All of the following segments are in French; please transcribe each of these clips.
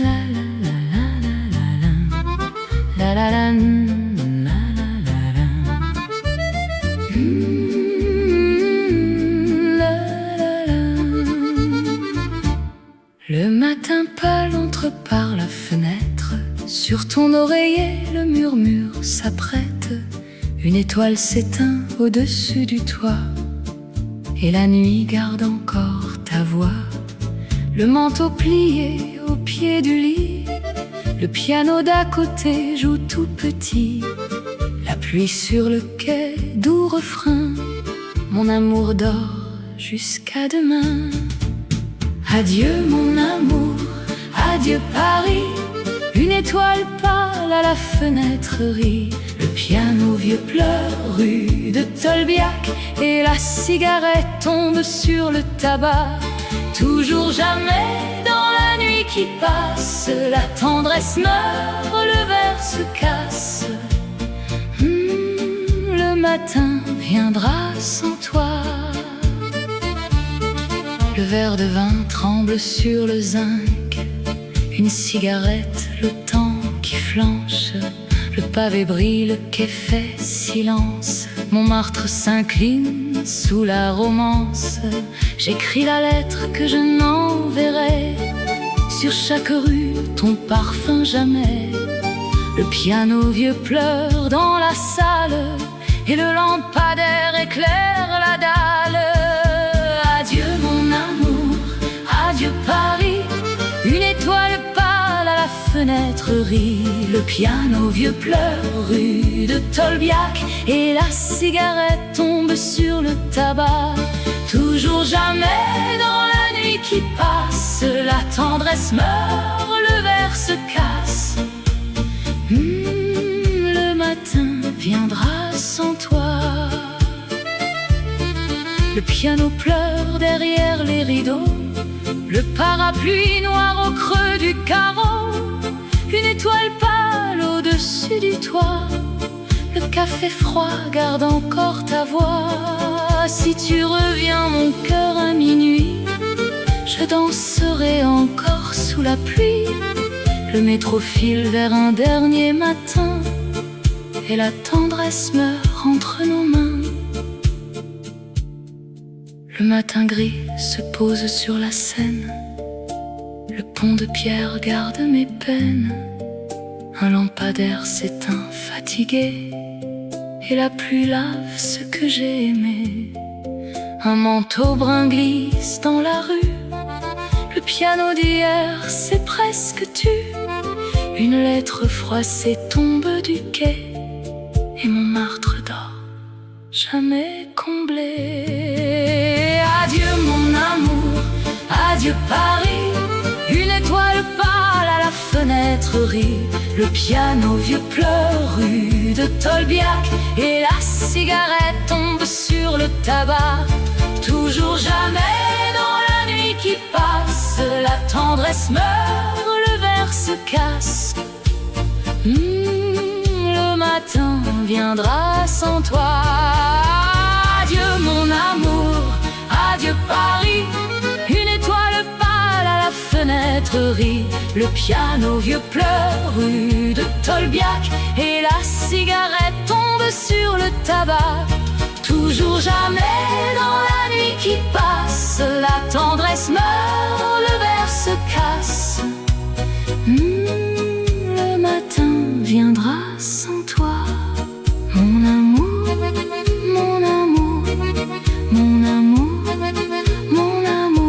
La la la la la la la la la la la la. La la la. Le matin pâle entre par la fenêtre. Sur ton oreiller le murmure s'apprête. Une étoile s'éteint au-dessus du toit. Et la nuit garde encore ta voix. Le manteau plié au pied du lit. Le piano d'à côté joue tout petit. La pluie sur le quai, doux refrain. Mon amour dort jusqu'à demain. Adieu mon amour, adieu Paris. Une étoile pâle à la fenêtre rit. Le piano vieux pleure rue de Tolbiac. Et la cigarette tombe sur le tabac. Toujours jamais dans la nuit qui passe. La tendresse meurt, le verre se casse. Le matin viendra sans toi. Le verre de vin tremble sur le zinc. Une cigarette, le temps qui flanche. Le pavé brille, le quai fait silence. Montmartre s'incline sous la romance. J'écris la lettre que je n'enverrai. Sur chaque rue, ton parfum jamais. Le piano vieux pleure dans la salle. Et le lampadaire éclaire la dalle. Adieu mon amour, adieu Paris. Une étoile pâle à la fenêtre rit. Le piano vieux pleure rue de Tolbiac. Et la cigarette tombe sur le tabac. Toujours jamais dans la nuit qui passe. La tendresse meurt, le verre se casse. Le matin viendra sans toi. Le piano pleure derrière les rideaux. Le parapluie noir au creux du carreau. Une étoile pâle au-dessus du toit. Le café froid garde encore ta voix. Si tu reviens mon cœur à minuit, je danserai encore sous la pluie. Le métro file vers un dernier matin. Et la tendresse meurt entre nos mains. Le matin gris se pose sur la Seine. Le pont de pierre garde mes peines. Un lampadaire s'éteint fatigué. Et la pluie lave ce que j'ai aimé. Un manteau brun glisse dans la rue. Le piano d'hier c'est presque tu. Une lettre froissée tombe du quai. Et Montmartre dort, jamais comblé. Adieu mon amour, adieu Paris. Une étoile pâle à la fenêtre rit. Le piano vieux pleure rue de Tolbiac. Et la cigarette tombe sur le tabac. Toujours jamais dans la nuit qui passe. La tendresse meurt, le verre se casse. Le matin viendra sans toi. Adieu mon amour, adieu Paris. Une étoile pâle à la fenêtre rit. Le piano vieux pleure rue de Tolbiac. Et la cigarette tombe sur le tabac. Toujours jamais dans la nuit qui passe. La tendresse meurt, le verre se casse. Le matin viendra sans toi. Mon amour, mon amour, mon amour, mon amour.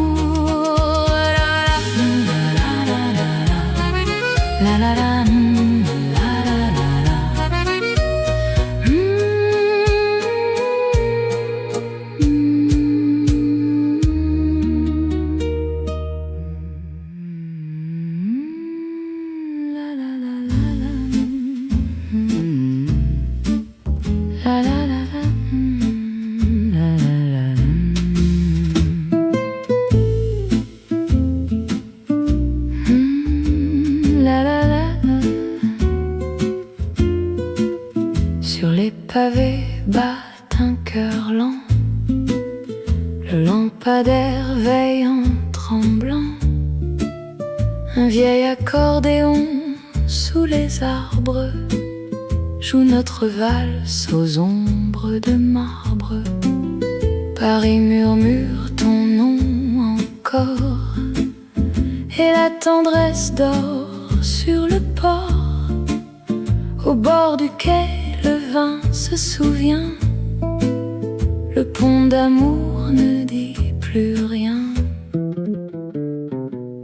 La la la la la la. tremblant, un vieil accordéon sous les arbres joue notre valse aux ombres de marbre. Paris murmure ton nom encore, et la tendresse dort sur le port, au bord du quai le vin se souvient. Le pont d'amour ne dit plus rien.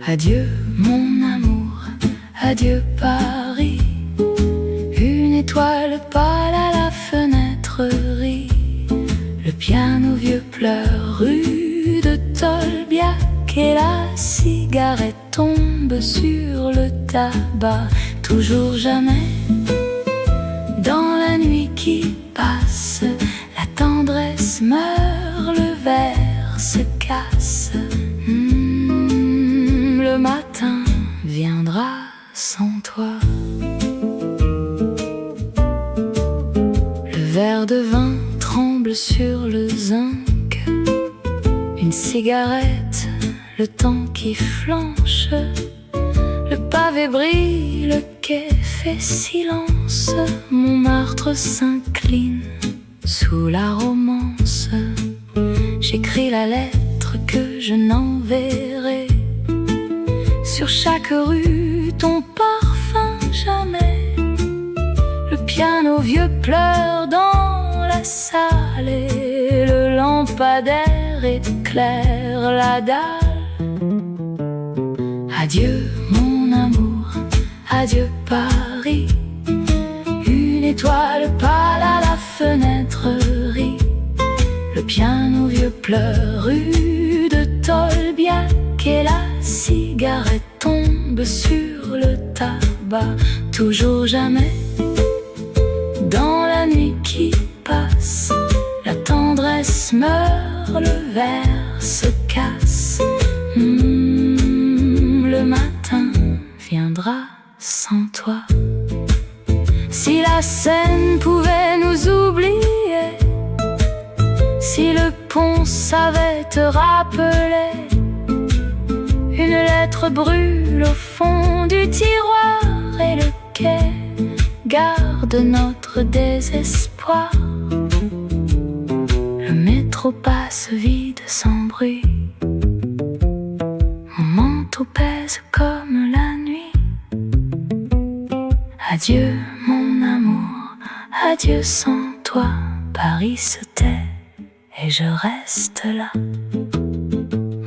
Adieu mon amour, adieu Paris. Une étoile pâle à la fenêtre rit. Le piano vieux pleure rue de Tolbiac, et la cigarette tombe sur le tabac. Toujours jamais, dans la nuit qui passe, la tendresse meurt, le verre se casse. Le matin viendra sans toi. Le verre de vin tremble sur le zinc, une cigarette, le temps qui flanche. Le pavé brille, le quai fait silence. Montmartre s'incline sous la romance. J'écris la lettre que je n'enverrai. Sur chaque rue, ton parfum jamais. Le piano vieux pleure dans la salle, et le lampadaire éclaire la dalle. Adieu mon amour, adieu Paris. Une étoile pâle à la fenêtre rit. Le piano vieux pleure rue de Tolbiac, et la cigarette tombe sur le tabac. Toujours jamais, dans la nuit qui passe, la tendresse meurt, le verre se casse. Le matin viendra sans toi. Si la Seine pouvait nous oublier, si le pont savait te rappeler, une lettre brûle au fond du tiroir, et le quai garde notre désespoir. Le métro passe vide sans bruit, mon manteau pèse comme la nuit. Adieu mon amour, adieu sans toi. Paris se tait et je reste là.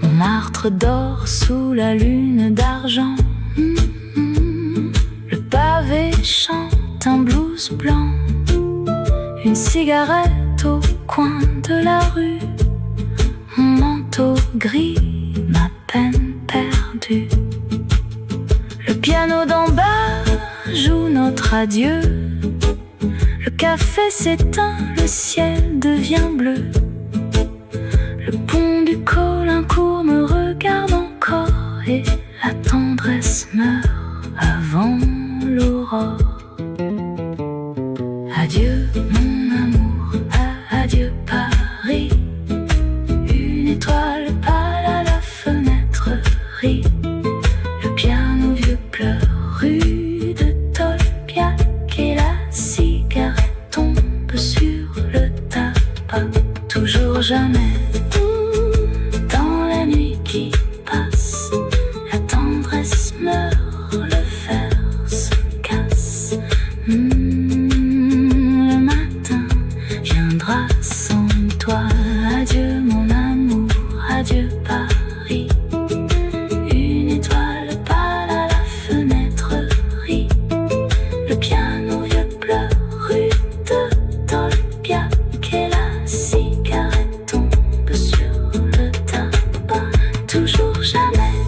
Montmartre dort sous la lune d'argent. Le pavé chante un blues blanc. Une cigarette au coin de la rue. Mon manteau gris, ma peine perdue. Le piano d'en bas joue notre adieu. Le café s'éteint, le ciel devient bleu. Le pont du Caulaincourt me regarde encore, et la tendresse meurt avant l'aurore. Adieu mon amour, adieu Paris. Une étoile pâle à la fenêtre rit. Le piano vieux pleure rue de Tolbiac, et la cigarette tombe sur le tabac. Toujours jamais, dans la nuit qui passe, la tendresse meurt, le fer se casse. Le matin viendra sans toi. Adieu mon amour, adieu Paris. Une étoile pâle à la fenêtre rit. Le piano vieux pleure rue de Tolbiac, et la cigarette tombe sur le tabac. Toujours jamais,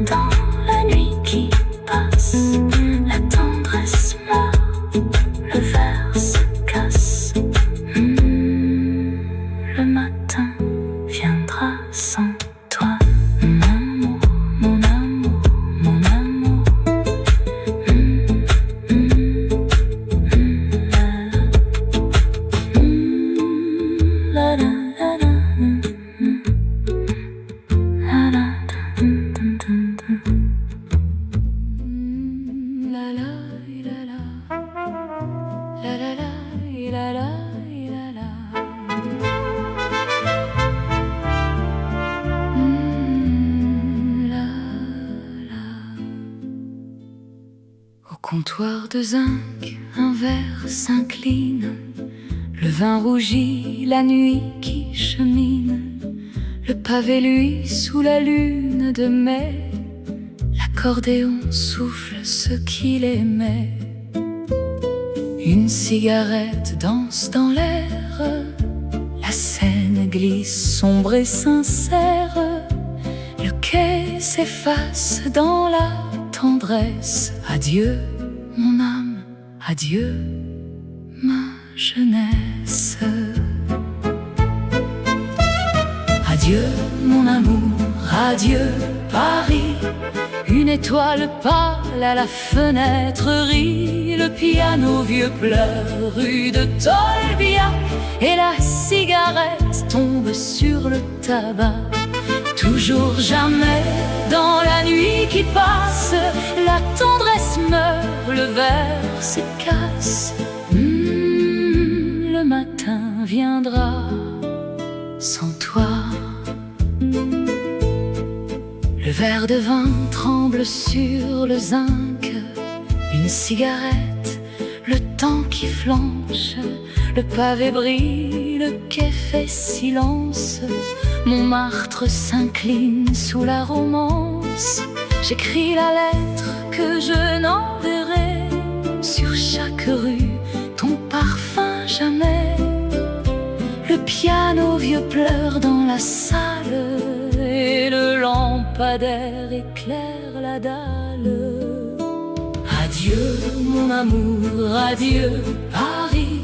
dans la nuit qui passe, la tendresse meurt, le verre se casse. Le matin viendra sans toi. comptoir de zinc, un verre s'incline, le vin rougit, la nuit qui chemine, le pavé luit sous la lune de mai, l'accordéon souffle ce qu'il aimait. Une cigarette danse dans l'air, la scène glisse sombre et sincère, le quai s'efface dans la tendresse. Adieu mon âme, adieu ma jeunesse. Adieu mon amour, adieu Paris. Une étoile pâle à la fenêtre rit, le piano vieux pleure rue de Tolbiac, et la cigarette tombe sur le tabac. Toujours jamais dans la nuit qui passe, la tendresse meurt, le verre se casse. Le matin viendra sans toi. Le verre de vin tremble sur le zinc, une cigarette, le temps qui flanche, le pavé brille, le quai fait silence, Montmartre s'incline sous la romance. J'écris la lettre que je n'enverrai, sur chaque rue ton parfum jamais. Le piano vieux pleure dans la salle, et le lampadaire éclaire la dalle. Adieu mon amour, adieu Paris.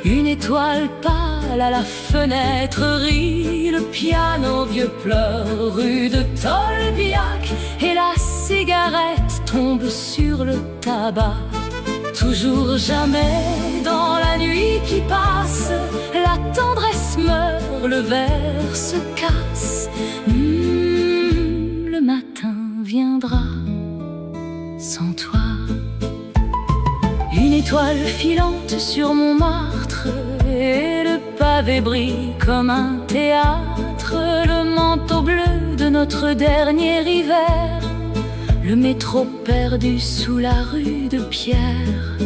Une étoile pâle à la fenêtre rit, le piano vieux pleure rue de Tolbiac, et la cigarette tombe sur le tabac. Toujours jamais dans la nuit qui passe, la tendresse meurt, le verre se casse. Le matin viendra sans toi. Une étoile filante sur Montmartre, et le pavé brille comme un théâtre. Le manteau bleu de notre dernier hiver, le métro perdu sous la rue de Pierre.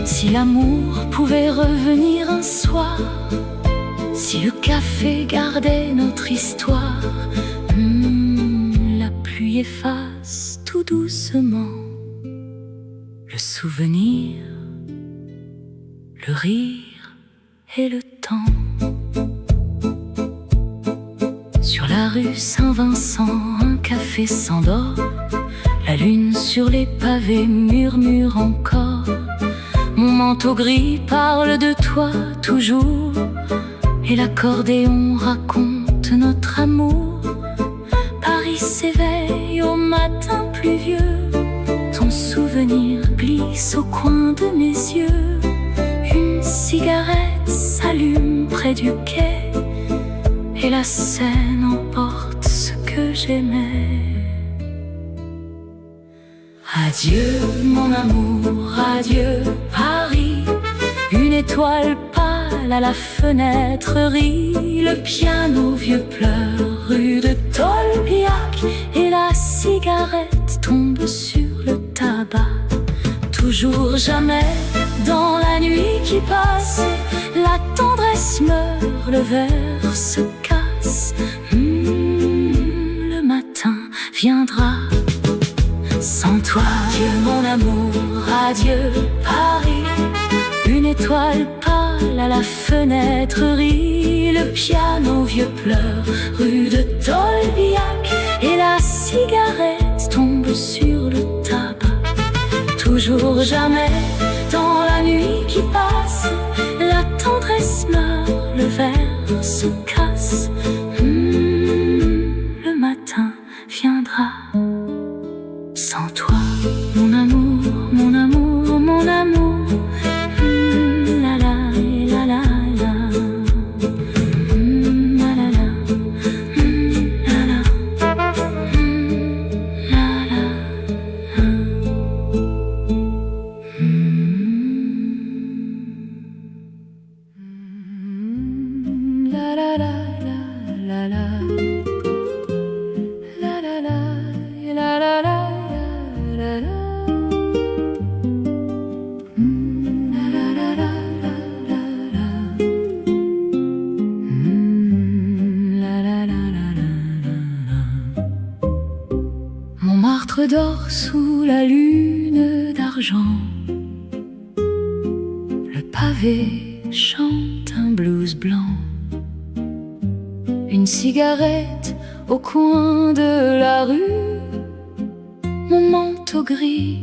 Si l'amour pouvait revenir un soir, si le café gardait notre histoire, la pluie efface tout doucement le souvenir, le rire et le temps. Sur la rue Saint-Vincent, un café s'endort, la lune sur les pavés murmure encore. Mon manteau gris parle de toi toujours, et l'accordéon raconte notre amour. Paris s'éveille au matin pluvieux, ton souvenir glisse au coin de mes yeux. Une cigarette s'allume près du quai, et la Seine emporte ce que j'aimais. Adieu mon amour, adieu Paris. Une étoile pâle à la fenêtre rit, le piano vieux pleure rue de Tolbiac, et la cigarette tombe sur le tabac. Toujours jamais dans la nuit qui passe, la tendresse meurt, le verre se casse. Le matin viendra sans toi. Adieu mon amour, adieu Paris. Une étoile pâle à la fenêtre rit, le piano vieux pleure rue de Tolbiac, et la cigarette tombe sur le tabac. Toujours jamais dans la nuit qui passe, la tendresse meurt, le verre se casse. Le matin viendra sans toi. Mon amour, mon amour, mon amour. La la la la la. La la la. La la. La la. Montmartre dort sous la lune d'argent. Le pavé chante un blues blanc. Une cigarette au coin de la rue. Mon manteau gris,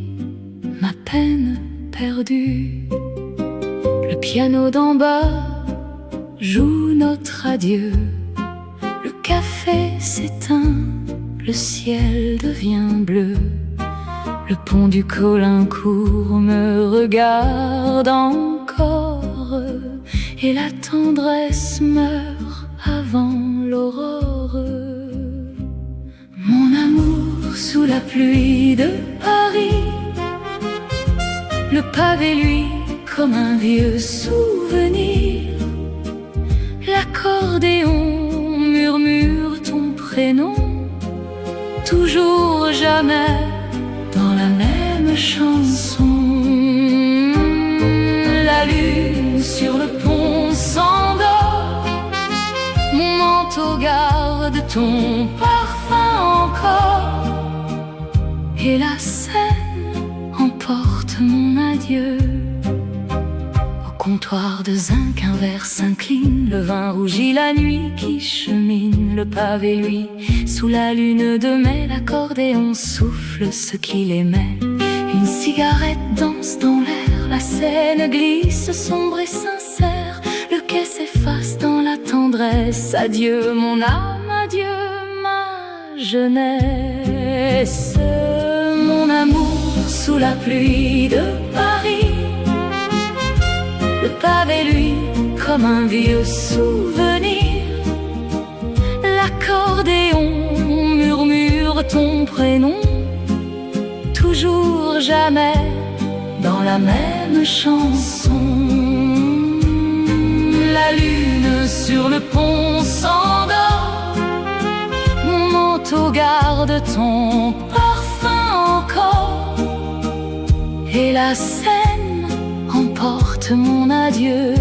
ma peine perdue. Le piano d'en bas joue notre adieu. Le café s'éteint, le ciel devient bleu. Le pont du Caulaincourt me regarde encore. Et la tendresse meurt avant l'aurore. Mon amour sous la pluie de Paris. Le pavé lui comme un vieux souvenir. L'accordéon murmure ton prénom. Toujours jamais dans la même chanson. La lune sur le pont s'endort. Mon manteau garde ton parfum encore. Et la Seine emporte mon adieu. Au comptoir de zinc, un verre s'incline. Le vin rougit la nuit qui chemine. Le pavé, lui, sous la lune de mai. L'accordéon souffle ce qu'il aimait. Une cigarette danse dans l'air. La Seine glisse sombre et sincère. Le quai s'efface dans la tendresse. Adieu mon âme, adieu ma jeunesse. Mon amour sous la pluie de Paris. Le pavé lui comme un vieux souvenir. L'accordéon murmure ton prénom. Toujours jamais dans la même chanson. La lune sur le pont s'endort. Mon manteau garde ton parfum encore. Et la Seine emporte mon adieu.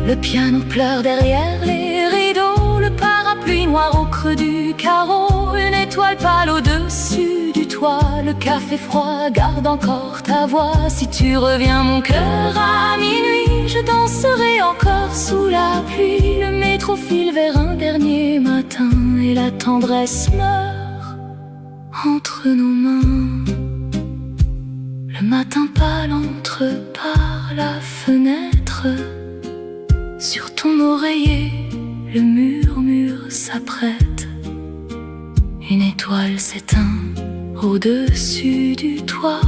Le piano pleure derrière les rideaux. Le parapluie noir au creux du carreau. Une étoile pâle au-dessus du toit. Le café froid garde encore ta voix. Si tu reviens mon cœur à minuit, je danserai encore sous la pluie. Le métro file vers un dernier matin. Et la tendresse meurt entre nos mains. Le matin pâle entre par la fenêtre. Sur ton oreiller, le murmure s'apprête. Une étoile s'éteint au-dessus du toit.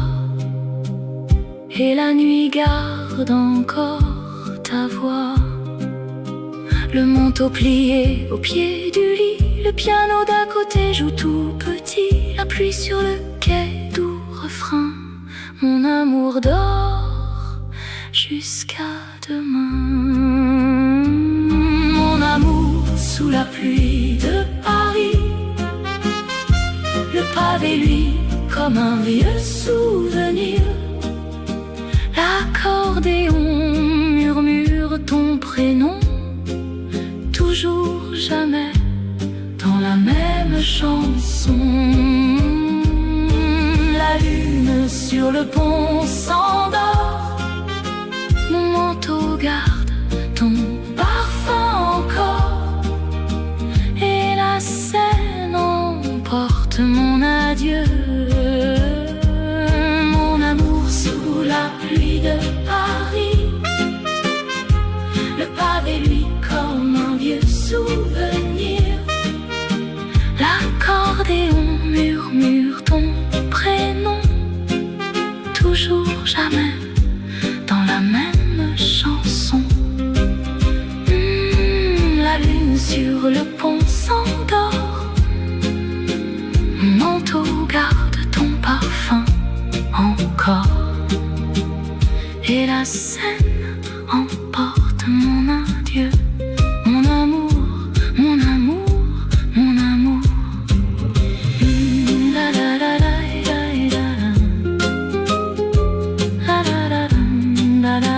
Et la nuit garde encore ta voix. Le manteau plié au pied du lit. Le piano d'à côté joue tout petit. La pluie sur le quai, doux refrain. Mon amour dort jusqu'à demain. Mon amour sous la pluie de Paris. Le pavé lui comme un vieux souvenir. L'accordéon murmure ton prénom. Toujours jamais dans la même chanson. La lune sur le pont s'endort. Mon manteau garde ton parfum encore. Et la Seine emporte mon adieu. Mon amour sous la pluie de Paris. Le pavé lui comme un vieux souvenir. L'accordéon murmure ton prénom. Toujours jamais dans la même chanson. La lune sur le pont s'endort. Mon manteau garde ton parfum encore. Et la Seine emporte mon adieu. Mon amour, mon amour, mon amour. La la la la la la la la la la la la.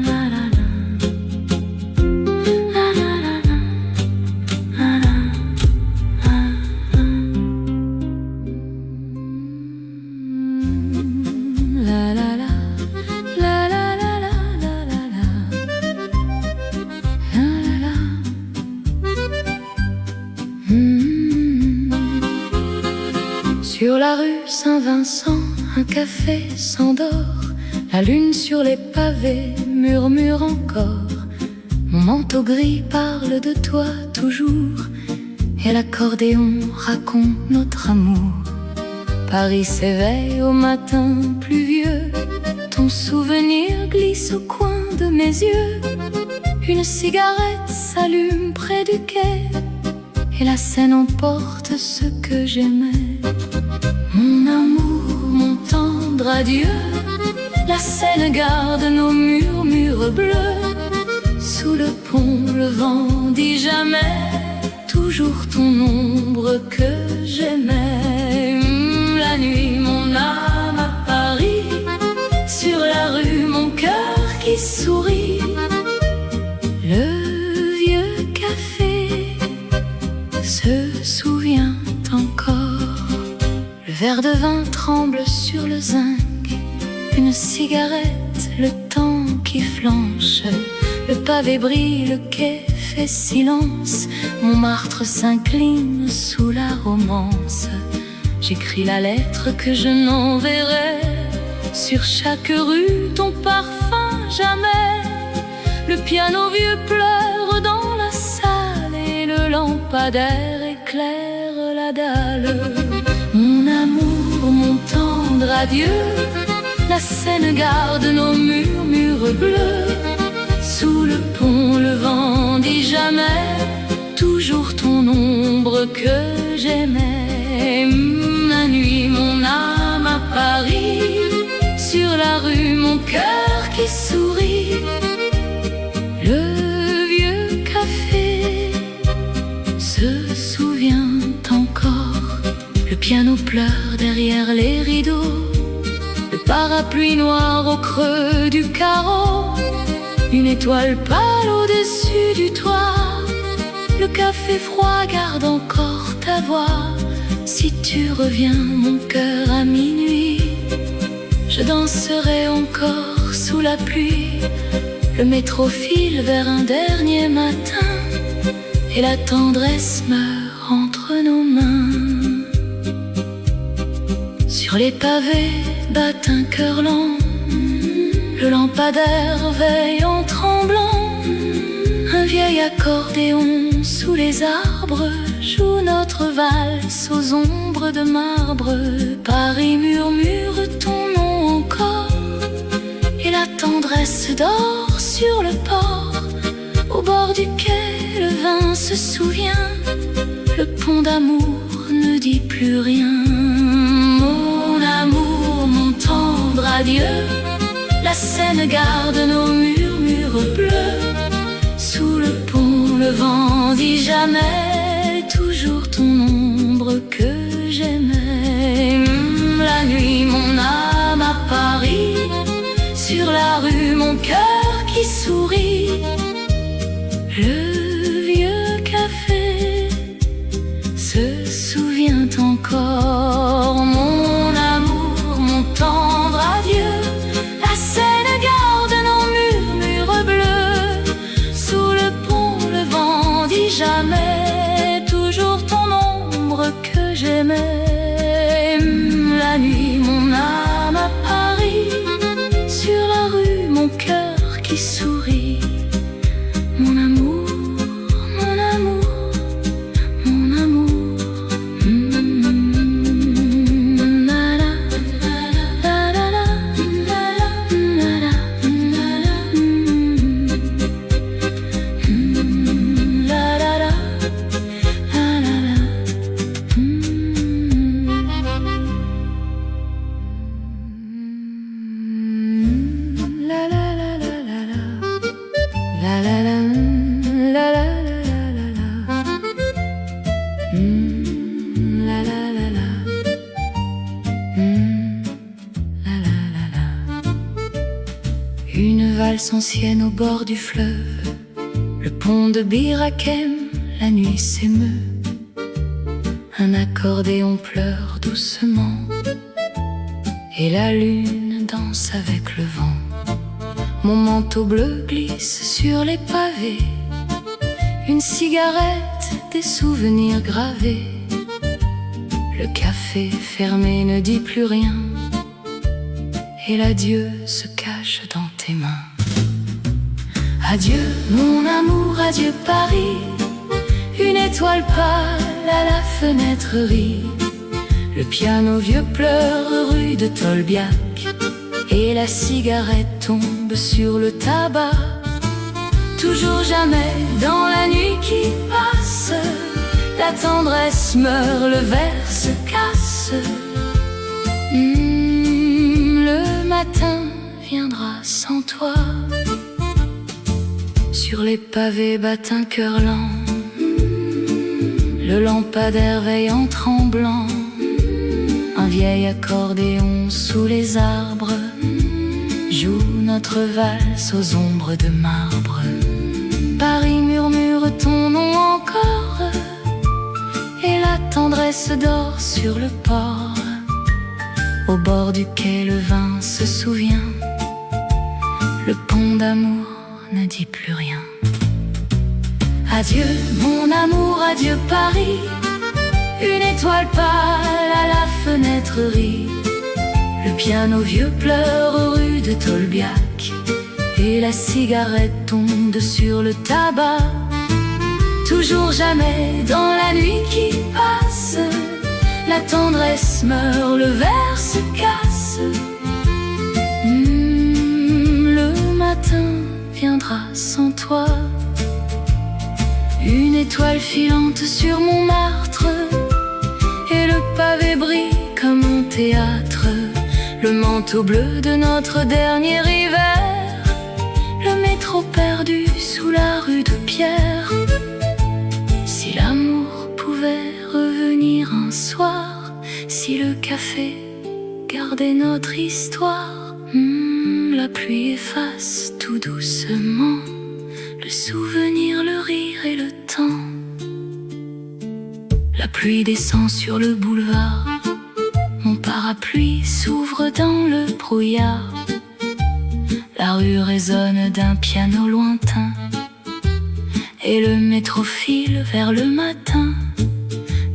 La la la. Sur la rue Saint-Vincent, un café s'endort. La lune sur les pavés murmure encore. Mon manteau gris parle de toi toujours, et l'accordéon raconte notre amour. Paris s'éveille au matin pluvieux, ton souvenir glisse au coin de mes yeux. Une cigarette s'allume près du quai, et la Seine emporte ce que j'aimais. Mon amour, mon tendre adieu, la Seine garde nos murmures bleus. Sous le pont, le vent dit jamais, toujours ton ombre que j'aimais. La nuit, mon âme à Paris, sur la rue, mon cœur qui sourit. Le vieux café se souvient encore. Le verre de vin tremble sur le zinc, une cigarette, le temps qui flanche. Le pavé brille, le quai fait silence. Montmartre s'incline sous la romance. J'écris la lettre que je n'enverrai. Sur chaque rue, ton parfum jamais. Le piano vieux pleure dans la salle, et le lampadaire éclaire la dalle. Mon amour, mon tendre adieu, la Seine garde nos murmures bleus. Sous le pont, le vent dit jamais, toujours ton ombre que j'aimais. La nuit, mon âme à Paris, sur la rue, mon cœur qui sourit. Le vieux café se souvient encore. Le piano pleure derrière les rideaux, le parapluie noir au creux du carreau. Une étoile pâle au-dessus du toit. Le café froid garde encore ta voix. Si tu reviens, mon cœur, à minuit, je danserai encore sous la pluie. Le métro file vers un dernier matin, et la tendresse meurt entre nos mains. Sur les pavés bat un cœur lent, le lampadaire veille en tremblant. Un vieil accordéon sous les arbres joue notre valse aux ombres de marbre. Paris murmure ton nom encore, et la tendresse dort sur le port. Au bord du quai, le vin se souvient, le pont d'amour ne dit plus rien. Mon amour, mon tendre adieu, la Seine garde nos murmures bleus. Sous le pont, le vent dit jamais, toujours ton ombre que j'aimais. La nuit, mon âme à Paris, sur la rue, mon cœur qui sourit. Le vieux café se souvient encore. Mon amour, mon tendre adieu, la Seine garde nos murmures bleus. Sous le pont, le vent dit jamais, toujours ton ombre que j'aimais. La nuit, mon âme à Paris, sur la rue, mon cœur qui sourit. Mon amour, mon amour, mon amour. La la la la la la la la la la la. Une valse ancienne au bord du fleuve, le pont de Bir Hakeim, la nuit s'émeut. Un accordéon pleure doucement, et la lune danse avec le vent. Mon manteau bleu glisse sur les pavés, une cigarette, des souvenirs gravés. Le café fermé ne dit plus rien, et l'adieu se cache dans tes mains. Adieu mon amour, adieu Paris. Une étoile pâle à la fenêtre rit. Le piano vieux pleure rue de Tolbiac, et la cigarette tombe sur le tabac. Toujours jamais dans la nuit qui passe, la tendresse meurt, le verre se casse. Le matin viendra sans toi. Sur les pavés bat un cœur lent. Le lampadaire veille en tremblant. Un vieil accordéon sous les arbres joue notre valse aux ombres de marbre. Paris murmure ton nom encore, et la tendresse dort sur le port, au bord duquel le vin se souvient. Le pont d'amour ne dit plus rien. Adieu mon amour, adieu Paris. Une étoile pâle à la fenêtre rit. Le piano vieux pleure rue de Tolbiac, et la cigarette tombe sur le tabac. Toujours jamais dans la nuit qui passe, la tendresse meurt, le verre se casse. Le matin viendra sans toi. Une étoile filante sur Montmartre, et le pavé brille comme un théâtre. Le manteau bleu de notre dernier hiver, le métro perdu sous la rue de Pierre. Si l'amour pouvait revenir un soir, si le café gardait notre histoire, la pluie efface tout doucement le souvenir, le rire et le temps. La pluie descend sur le boulevard, mon parapluie s'ouvre dans le brouillard. La rue résonne d'un piano lointain, et le métro file vers le matin.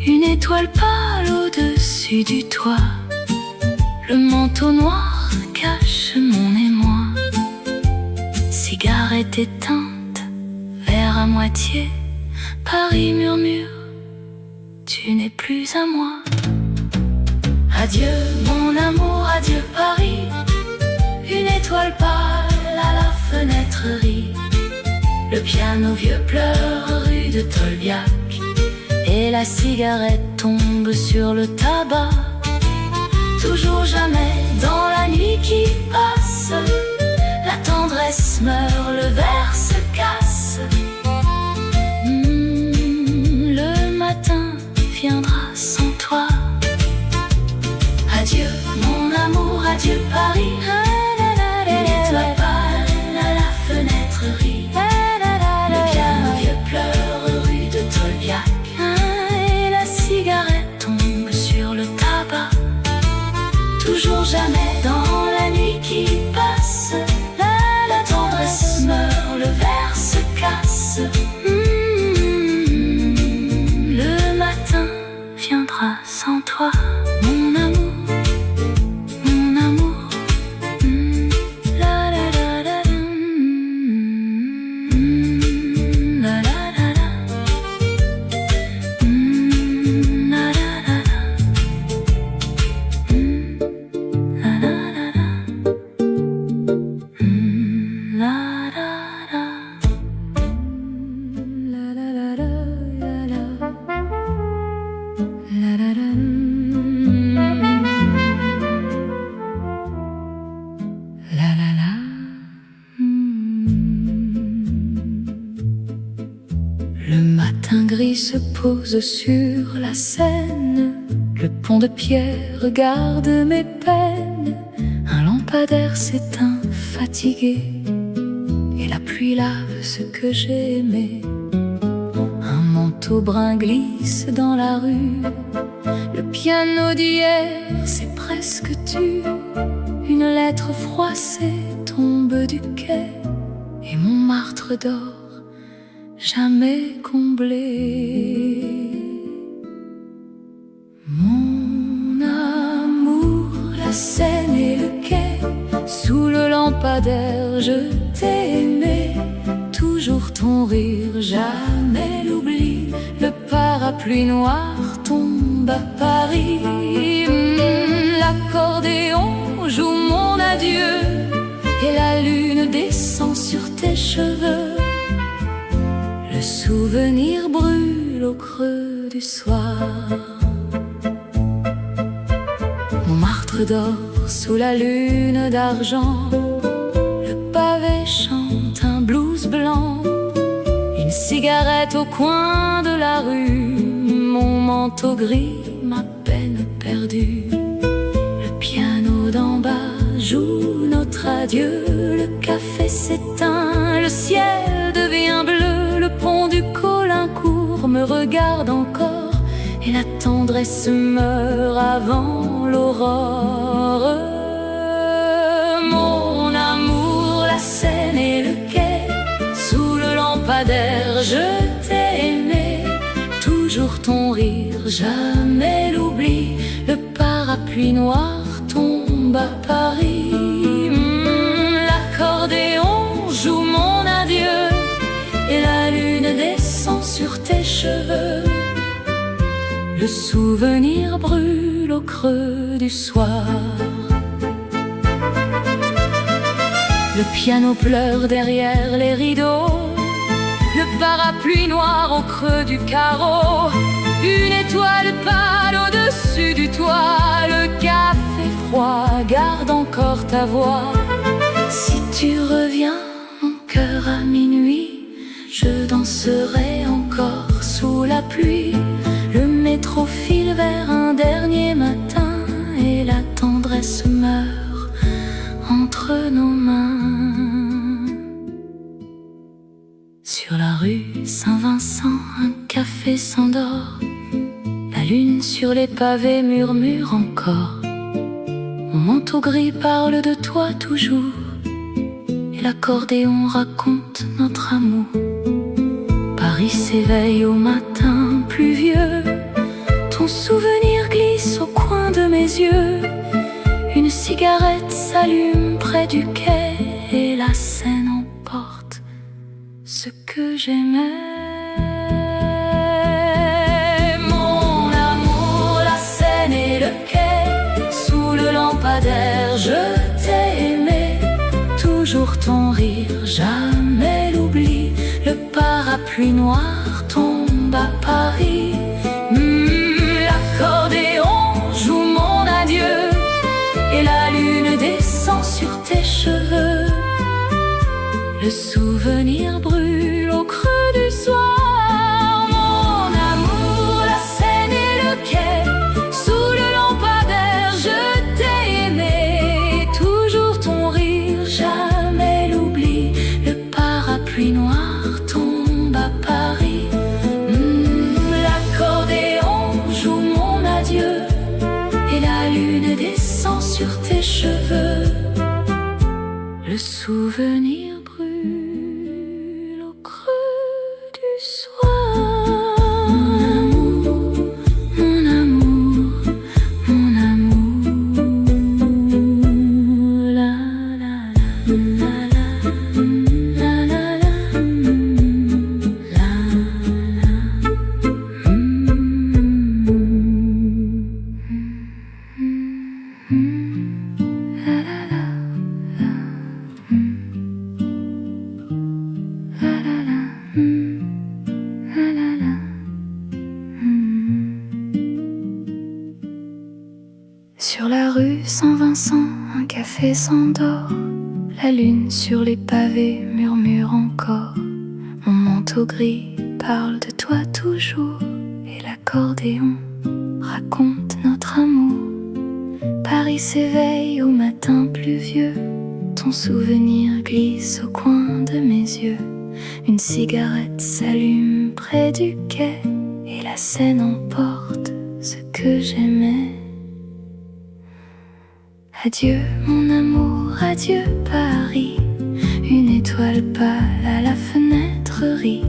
Une étoile pâle au-dessus du toit, le manteau noir cache mon émoi. Cigarette éteinte, verre à moitié, Paris murmure, tu n'es plus à moi. Adieu mon amour, adieu Paris. Une étoile pâle à la fenêtre rit. Le piano vieux pleure rue de Tolbiac, et la cigarette tombe sur le tabac. Toujours jamais dans la nuit qui passe, la tendresse meurt, le verre se casse. Le matin viendra sans toi. Adieu mon amour, adieu Paris. Une étoile pâle à la fenêtre rit. Le piano vieux pleure rue de Tolbiac, et la cigarette tombe sur le tabac. Toujours jamais dans la nuit qui passe, la tendresse meurt, le verre se casse. Le matin viendra sans toi, mon amour. Le matin gris se pose sur la Seine. Le pont de pierre regarde mes peines. Un lampadaire s'éteint fatigué, et la pluie lave ce que j'ai aimé. Un manteau brun glisse dans la rue. Le piano d'hier c'est presque tu. Une lettre froissée tombe du quai, et Montmartre dort jamais comblé. Mon lampadaire, je t'ai aimé. Toujours ton rire, jamais l'oubli. Le parapluie noir tombe à Paris. L'accordéon joue mon adieu et la lune descend sur tes cheveux. Le souvenir brûle au creux du soir. Montmartre dort sous la lune d'argent. Le pavé chante un blues blanc. Une cigarette au coin de la rue. Mon manteau gris, ma peine perdue. Le piano d'en bas joue notre adieu. Le café s'éteint, le ciel devient bleu. Le pont du Caulaincourt me regarde encore. Et la tendresse meurt avant l'aurore. Mon amour, la Seine et le quai, sous le lampadaire, je t'ai aimé. Toujours ton rire, jamais l'oubli. Le parapluie noir tombe à Paris. L'accordéon joue mon adieu et la lune descend sur tes cheveux. Le souvenir brûle au creux du soir. Le piano pleure derrière les rideaux. Le parapluie noir au creux du carreau. Une étoile pâle au-dessus du toit. Le café froid garde encore ta voix. Si tu reviens, mon cœur à minuit, je danserai encore sous la pluie. Le métro file vers un dernier matin et la tendresse meurt entre nos mains. Sur la rue Saint-Vincent, un café s'endort. La lune sur les pavés murmure encore. Mon manteau gris parle de toi toujours et l'accordéon raconte notre amour. Paris s'éveille au matin pluvieux. Ton souvenir glisse au coin de mes yeux. Une cigarette s'allume près du quai et la Seine emporte ce que j'aimais. Mon amour, la Seine et le quai, sous le lampadaire, je t'ai aimé. Toujours ton rire, jamais l'oubli. Le parapluie noir tombe à Paris. L'accordéon joue mon adieu et la lune descend sur tes cheveux. Le souvenir brûle au creux du soir. Mon amour, la Seine et le quai, sous le lampadaire, je t'ai aimé. Toujours ton rire, jamais l'oubli. Le parapluie noir tombe à Paris. L'accordéon joue mon adieu et la lune descend sur tes cheveux. Le souvenir brûle au creux du soir. Mon amour, mon amour, mon amour. La la la la la la la Sur la rue Saint-Vincent, un café s'endort. La lune sur les pavés murmure encore. Mon manteau gris parle de toi toujours et l'accordéon raconte notre amour. Paris s'éveille au matin pluvieux. Ton souvenir glisse au coin de mes yeux. Une cigarette s'allume près du quai et la Seine emporte ce que j'aimais. Adieu mon amour, adieu Paris. Une étoile pâle à la fenêtre rit.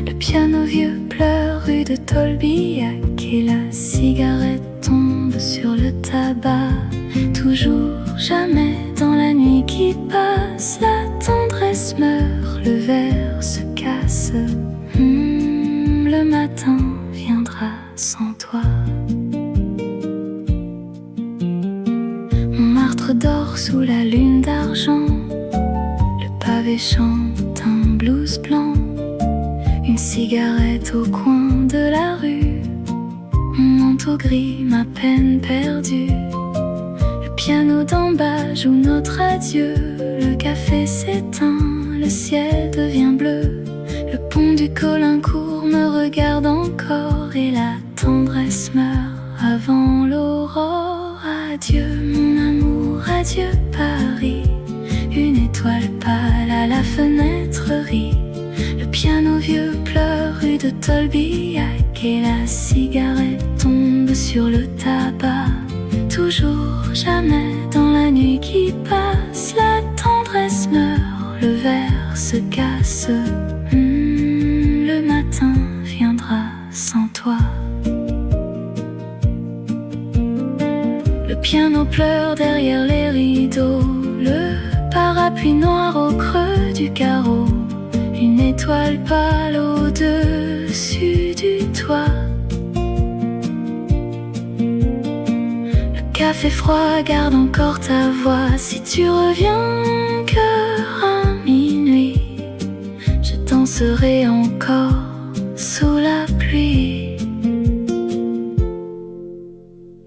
Le piano vieux pleure rue de Tolbiac et la cigarette tombe sur le tabac. Toujours, jamais dans la nuit qui passe, verre se casse. Le matin viendra sans toi. Montmartre dort sous la lune d'argent. Le pavé chante un blues blanc. Une cigarette au coin de la rue. Mon manteau gris, ma peine perdue. Le piano d'en bas joue notre adieu. Le café s'éteint, le ciel devient bleu. Le pont du Caulaincourt me regarde encore. Et la tendresse meurt avant l'aurore. Adieu mon amour, adieu Paris. Une étoile pâle à la fenêtre rit. Le piano vieux pleure rue de Tolbiac. Et la cigarette tombe sur le tabac. Toujours, jamais, dans la nuit qui passe, la tendresse meurt, le verre se casse. Le matin viendra sans toi. Le piano pleure derrière les rideaux. Le parapluie noir au creux du carreau. Une étoile pâle au-dessus du toit. Le café froid garde encore ta voix. Si tu reviens cœur à minuit, je danserai encore sous la pluie.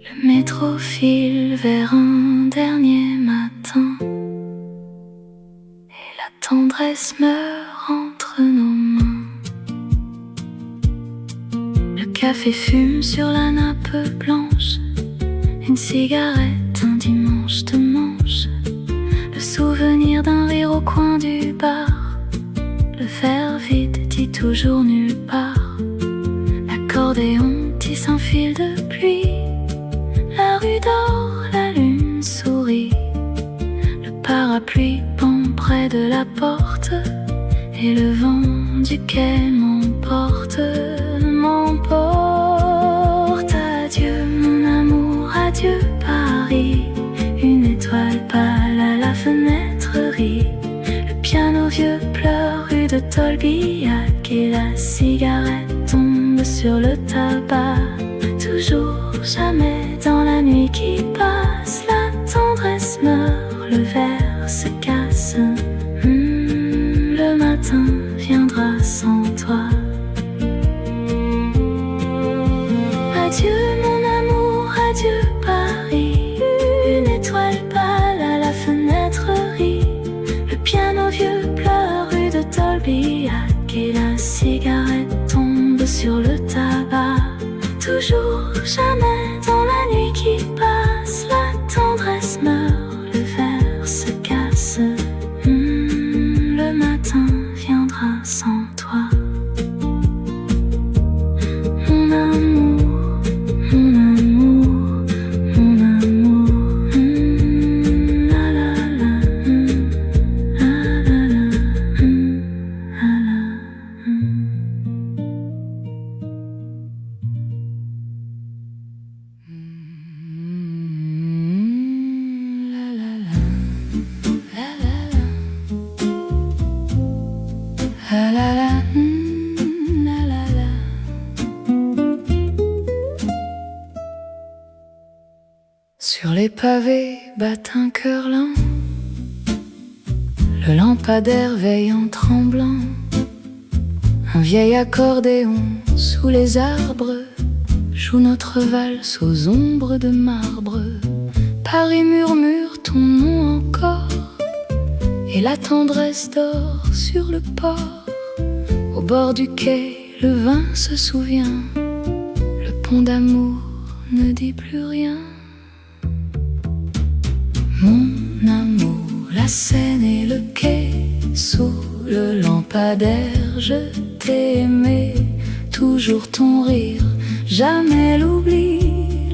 Le métro file vers un dernier matin. Et la tendresse meurt entre nos mains. Le café fume sur la nappe blanche. Une cigarette, un dimanche de manche. Le souvenir d'un rire au coin du bar. Le verre vide dit toujours nulle part. L'accordéon tisse un fil de pluie. La rue dort, la lune sourit. Le parapluie pend près de la porte. Et le vent du quai m'emporte, m'emporte. Adieu mon amour, adieu Paris. Une étoile pâle à la fenêtre rit. Le piano vieux pleure rue de Tolbiac. Et la cigarette tombe sur le tabac. Toujours, jamais, dans la nuit qui passe, la tendresse meurt, le verre se casse. Le matin viendra sans toi. Adieu mon amour, adieu Paris. Une étoile pâle à la fenêtre rit. Le piano vieux pleure rue de Tolbiac. Et la cigarette tombe sur le tabac. Toujours, jamais, dans la nuit qui passe, la tendresse meurt, le verre se casse. Le matin viendra sans toi. Mon amour, mon amour, mon amour. La la la, la la la, la la. La la la, la la la. Sur les pavés bat un cœur lent. Le lampadaire veille en tremblant. Un vieil accordéon sous les arbres joue notre valse aux ombres de marbre. Paris murmure ton nom encore. Et la tendresse dort sur le port. Au bord du quai, le vin se souvient. Le pont d'amour ne dit plus rien. Mon amour, la Seine et le quai. Sous le lampadaire, je t'ai aimé. Toujours ton rire, jamais l'oubli.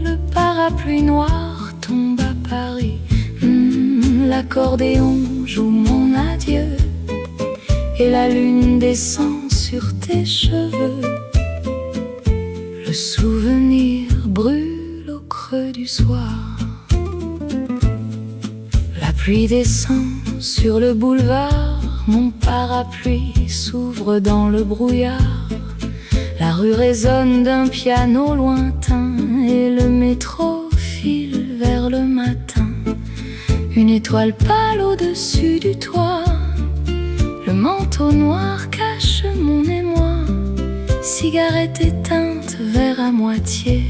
Le parapluie noir tombe à Paris. L'accordéon joue mon adieu. Et la lune descend sur tes cheveux. Le souvenir brûle au creux du soir. La pluie descend sur le boulevard. mon parapluie s'ouvre dans le brouillard. La rue résonne d'un piano lointain et le métro file vers le matin. Une étoile pâle au-dessus du toit, le manteau noir cache mon émoi. Cigarette éteinte, verre à moitié,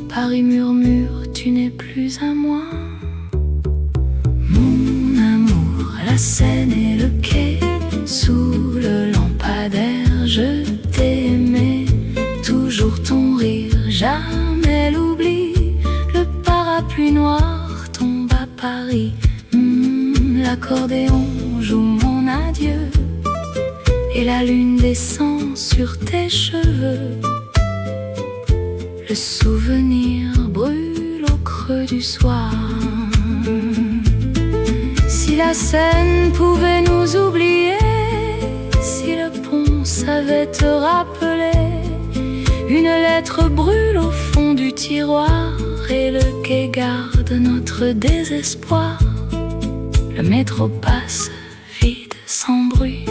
Paris murmure, tu n'es plus à moi. Mon amour, la Seine et le quai, sous le lampadaire, je t'ai aimé. Toujours ton rire, jamais l'oubli. Le parapluie noir tombe à Paris. L'accordéon joue mon adieu et la lune descend sur tes cheveux. Le souvenir brûle au creux du soir. Si la Seine pouvait nous oublier, si le pont savait te rappeler, une lettre brûle au fond du tiroir et le quai garde notre désespoir. Le métro passe vide, sans bruit,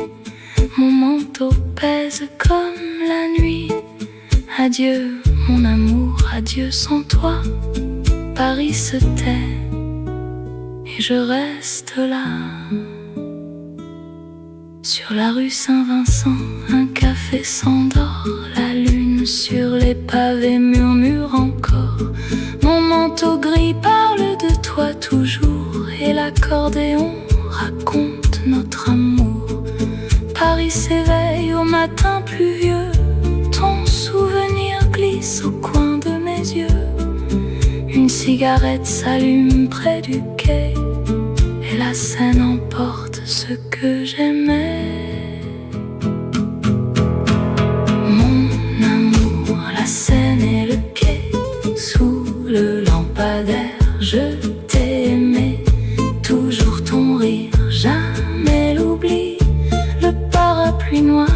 mon manteau pèse comme la nuit. Adieu mon amour, adieu sans toi. Paris se tait et je reste là. Sur la rue Saint-Vincent, un café s'endort. La lune sur les pavés murmure encore. Mon manteau gris parle de toi toujours et l'accordéon raconte notre amour. Paris s'éveille au matin pluvieux, ton souvenir glisse au coin de mes yeux. Une cigarette s'allume près du quai et la Seine emporte ce que j'aimais. Mon amour, la Seine et le quai, sous le lampadaire, je t'ai aimé. Toujours ton rire, jamais l'oubli. Le parapluie noir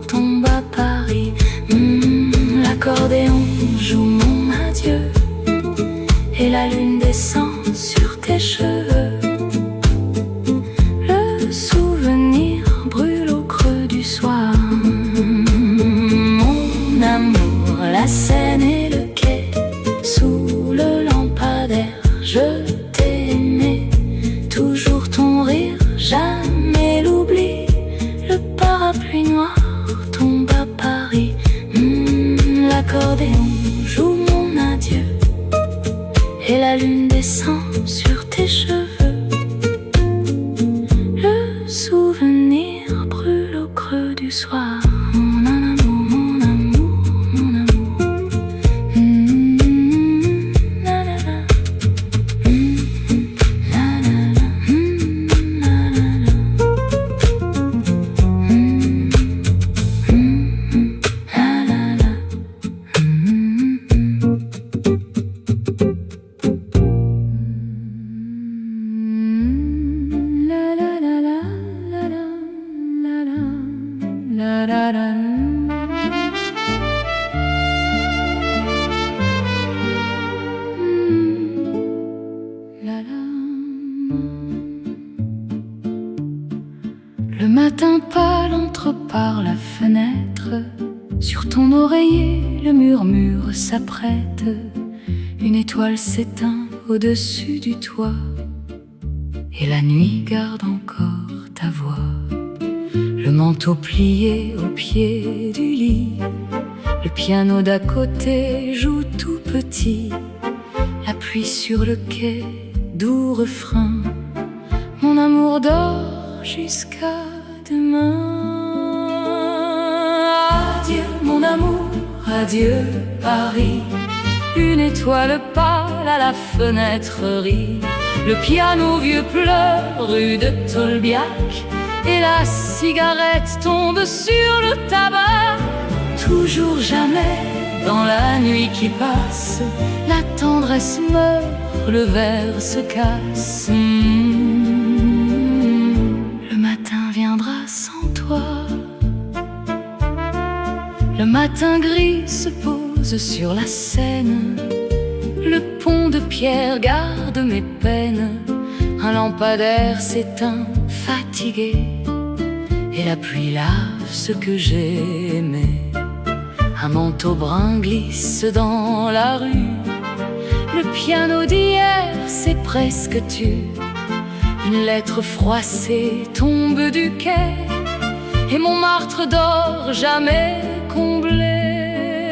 tombe à Paris. L'accordéon joue mon adieu et la lune descend sur tes cheveux. Le souvenir brûle au creux du soir. Mon amour, la Seine et le quai, sous le lampadaire, je t'ai aimé. Toujours ton rire, jamais l'oubli. Le parapluie noir tombe à Paris. L'accordéon joue mon adieu et la lune descend sur tes cheveux. Le souvenir brûle au creux du soir. Mon amour, mon amour, mon amour. La la la. La la la. La la la. La la la. Le matin pâle entre par la fenêtre. Sur ton oreiller, le murmure s'apprête. Une étoile s'éteint au-dessus du toit et la nuit garde encore ta voix. Le manteau plié au pied du lit, le piano d'à côté joue tout petit. La pluie sur le quai, doux refrain. Mon amour dort jusqu'à demain. Adieu mon amour, adieu Paris. Une étoile pâle à la fenêtre rit. Le piano vieux pleure rue de Tolbiac et la cigarette tombe sur le tabac. Toujours jamais dans la nuit qui passe, la tendresse meurt, le verre se casse. Le matin viendra sans toi. Le matin gris se pose sur la Seine. Le pont de pierre garde mes peines. Un lampadaire s'éteint, fatigué. et la pluie lave ce que j'ai aimé. Un manteau brun glisse dans la rue, le piano d'hier c'est presque tu. Une lettre froissée tombe du quai, et mon martre d'or jamais comblé.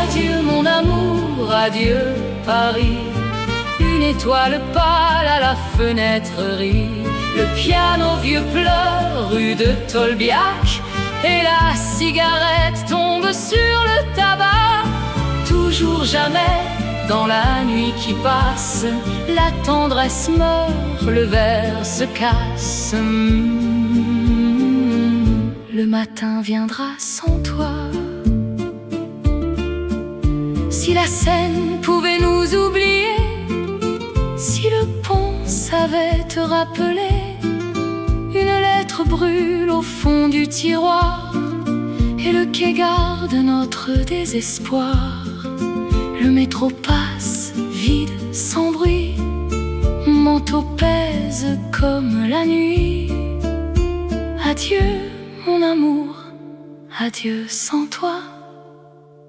Adieu mon amour, adieu Paris. Une étoile pâle à la fenêtre rit. Le piano vieux pleure rue de Tolbiac, et la cigarette tombe sur le tabac. Toujours jamais dans la nuit qui passe, la tendresse meurt, le verre se casse. Le matin viendra sans toi. Si la Seine pouvait nous oublier, si le pont savait te rappeler, une lettre brûle au fond du tiroir, et le quai garde notre désespoir. Le métro passe, vide, sans bruit, mon manteau pèse comme la nuit. Adieu mon amour, adieu sans toi.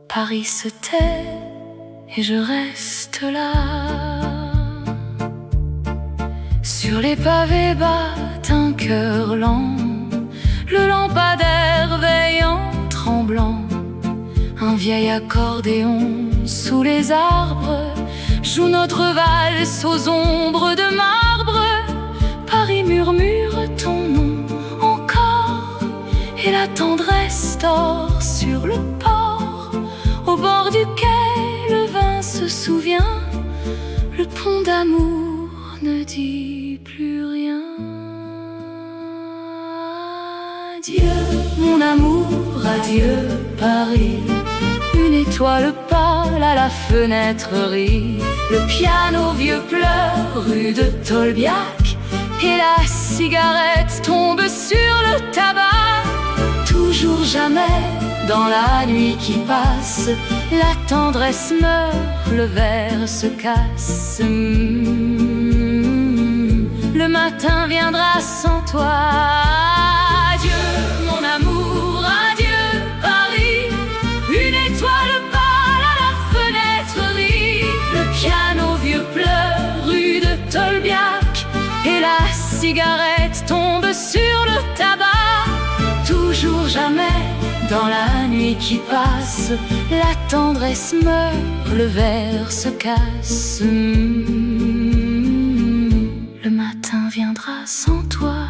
Paris se tait et je reste là. Sur les pavés battent un cœur lent, le lampadaire veillant tremblant. Un vieil accordéon sous les arbres joue notre valse aux ombres de marbre. Paris murmure ton nom encore, et la tendresse dort sur le port. Au bord du quai, le vin se souvient, le pont d'amour ne dit plus rien. Adieu mon amour, adieu Paris. Une étoile pâle à la fenêtre rit. Le piano vieux pleure rue de Tolbiac, et la cigarette tombe sur le tabac. Toujours jamais dans la nuit qui passe, la tendresse meurt, le verre se casse. Le matin viendra sans toi. Adieu mon amour, adieu Paris. Une étoile pâle à la fenêtre rit. Le piano vieux pleure rue de Tolbiac, et la cigarette tombe sur le tabac. Toujours jamais dans la nuit qui passe, la tendresse meurt, le verre se casse. Le matin viendra sans toi,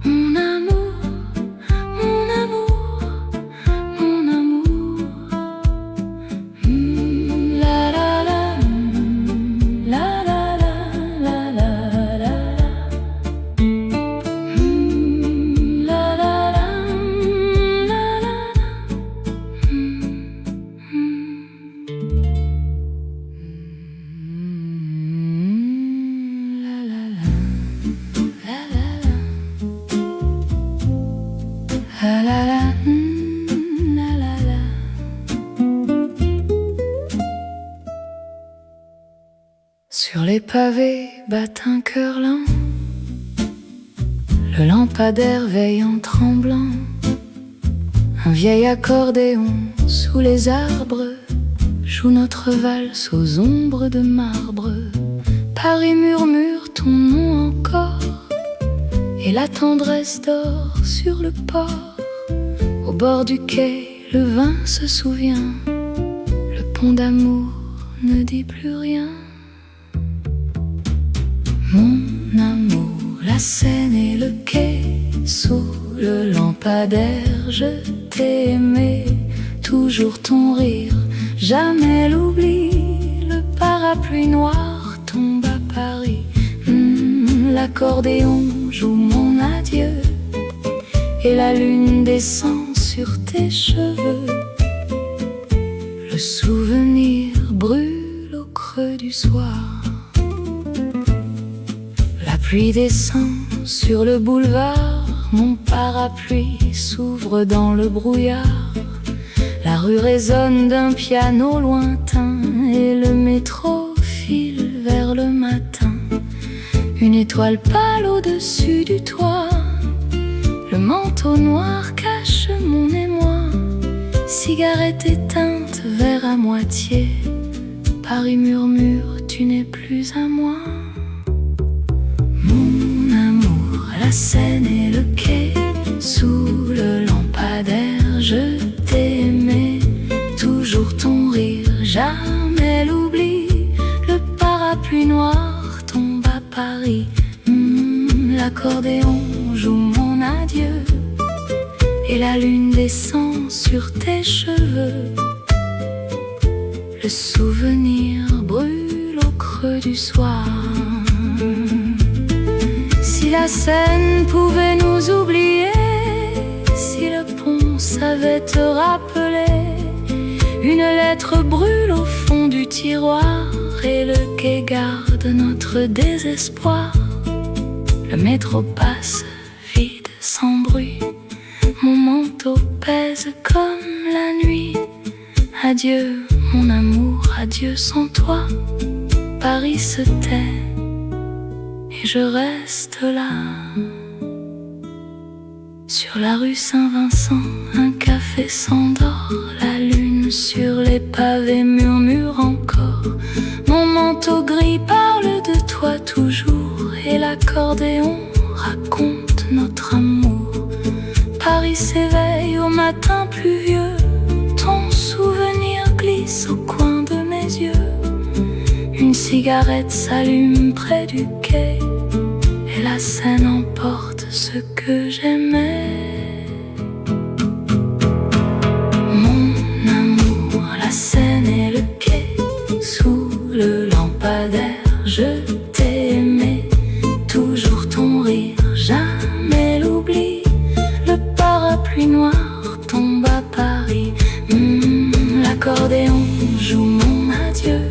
mon amour, mon amour, mon amour. La la la, la la la, la la la. La la la, la la la. La la la, la la la. Sur les pavés battent un cœur lent, le lampadaire veille en tremblant. Un vieil accordéon sous les arbres joue notre valse aux ombres de marbre. Paris murmure ton nom encore, et la tendresse dort sur le port. Au bord du quai, le vin se souvient, le pont d'amour ne dit plus rien. Mon amour, la Seine et le quai, sous le lampadaire, je t'ai aimé. Toujours ton rire, jamais l'oubli. Le parapluie noir tombe à Paris. L'accordéon joue mon adieu, et la lune descend sur tes cheveux. Le souvenir brûle au creux du soir. La pluie descend sur le boulevard, mon parapluie s'ouvre dans le brouillard. La rue résonne d'un piano lointain, et le métro file vers le matin. Une étoile pâle au-dessus du toit, le manteau noir cache mon émoi. Cigarette éteinte, verre à moitié. Paris murmure, tu n'es plus à moi. Mon amour, la Seine et le quai, sous le lampadaire, je t'ai aimé. Toujours ton rire, jamais l'oubli. Le parapluie noir tombe à Paris. L'accordéon joue mon adieu, et la lune descend sur tes cheveux. Le souvenir brûle au creux du soir. Si la Seine pouvait nous oublier, si le pont savait te rappeler, une lettre brûle au fond du tiroir, et le quai garde notre désespoir. Le métro passe vide, sans bruit. Mon manteau pèse comme la nuit. Adieu mon amour, adieu sans toi. Paris se tait et je reste là. Sur la rue Saint-Vincent, un café s'endort. La lune sur les pavés murmure encore. Mon manteau gris parle de toi toujours, et l'accordéon raconte notre amour. Paris s'éveille au matin pluvieux. Ton souvenir glisse au coin de mes yeux. Une cigarette s'allume près du quai, et la Seine emporte ce que j'aimais. Mon amour, la Seine et le quai, sous le lampadaire, je t'ai aimé. Toujours ton rire, jamais l'oubli. Le parapluie noir tombe à Paris. L'accordéon joue mon adieu,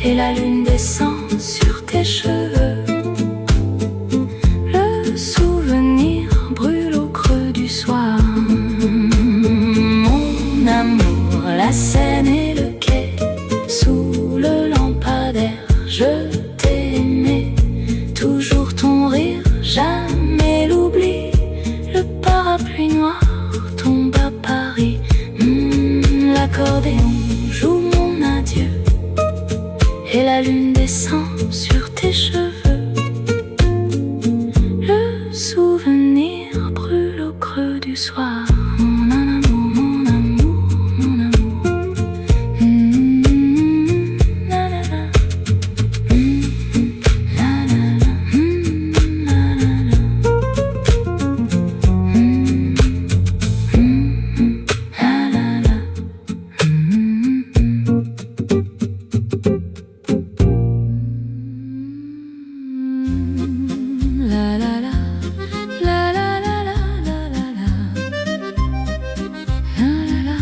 et la lune descend sur tes cheveux. Le souvenir brûle au creux du soir. Mon amour, la Seine et le quai, sous le lampadaire, je t'ai aimé. Toujours ton rire, jamais l'oubli. Le parapluie noir tombe à Paris. L'accordéon joue mon adieu, et la lune descend sur tes cheveux. Le souvenir brûle au creux du soir. Mon amour, mon amour, mon amour. La la la. La la la. La la la. La la la. La la la, la la la la la la la, la la la.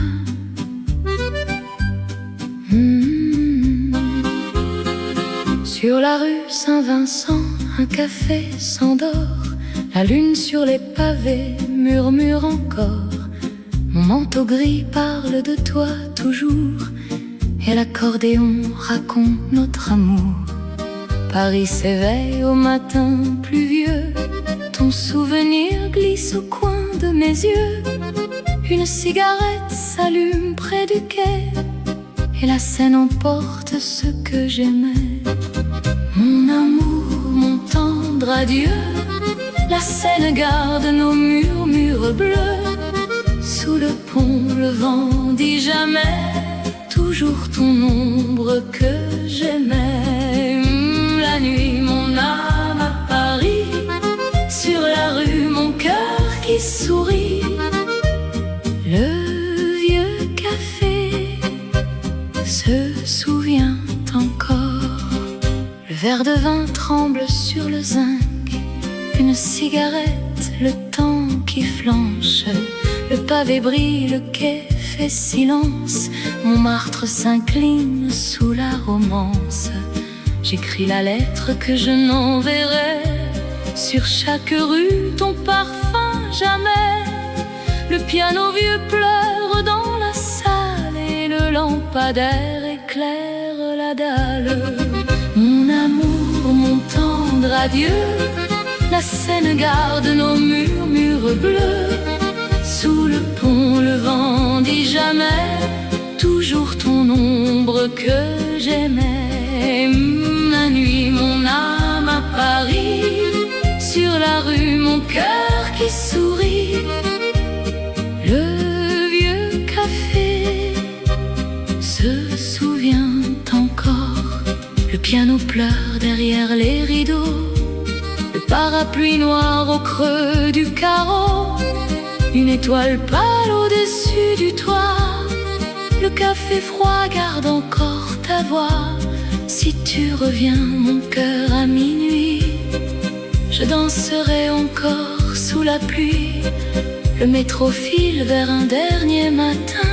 Sur la rue Saint-Vincent, un café s'endort. La lune sur les pavés murmure encore. Mon manteau gris parle de toi toujours, et l'accordéon raconte notre amour. Paris s'éveille au matin pluvieux. Ton souvenir glisse au coin de mes yeux. Une cigarette s'allume près du quai, et la Seine emporte ce que j'aimais. Mon amour, mon tendre adieu. La Seine garde nos murmures bleus. Sous le pont, le vent dit jamais. Toujours ton ombre que j'aimais. La nuit, mon âme à Paris. Sur la rue, mon cœur qui sourit. Le vieux café se souvient encore. Le verre de vin tremble sur le zinc. Une cigarette, le temps qui flanche. Le pavé brille, le quai fait silence. Montmartre s'incline sous la romance. J'écris la lettre que je n'enverrai. Sur chaque rue, ton parfum jamais. Le piano vieux pleure dans la salle, et le lampadaire éclaire la dalle. Mon amour, mon tendre adieu. La Seine garde nos murmures bleus. Sous le pont, le vent dit jamais, toujours ton ombre que j'aimais. La nuit, mon âme à Paris, sur la rue, mon cœur qui sourit. Le vieux café se souvient encore. Le piano pleure derrière les rideaux. Le parapluie noir au creux du carreau. Une étoile pâle au-dessus du toit. Le café froid garde encore ta voix. Si tu reviens, mon cœur, à minuit, je danserai encore sous la pluie. Le métro file vers un dernier matin,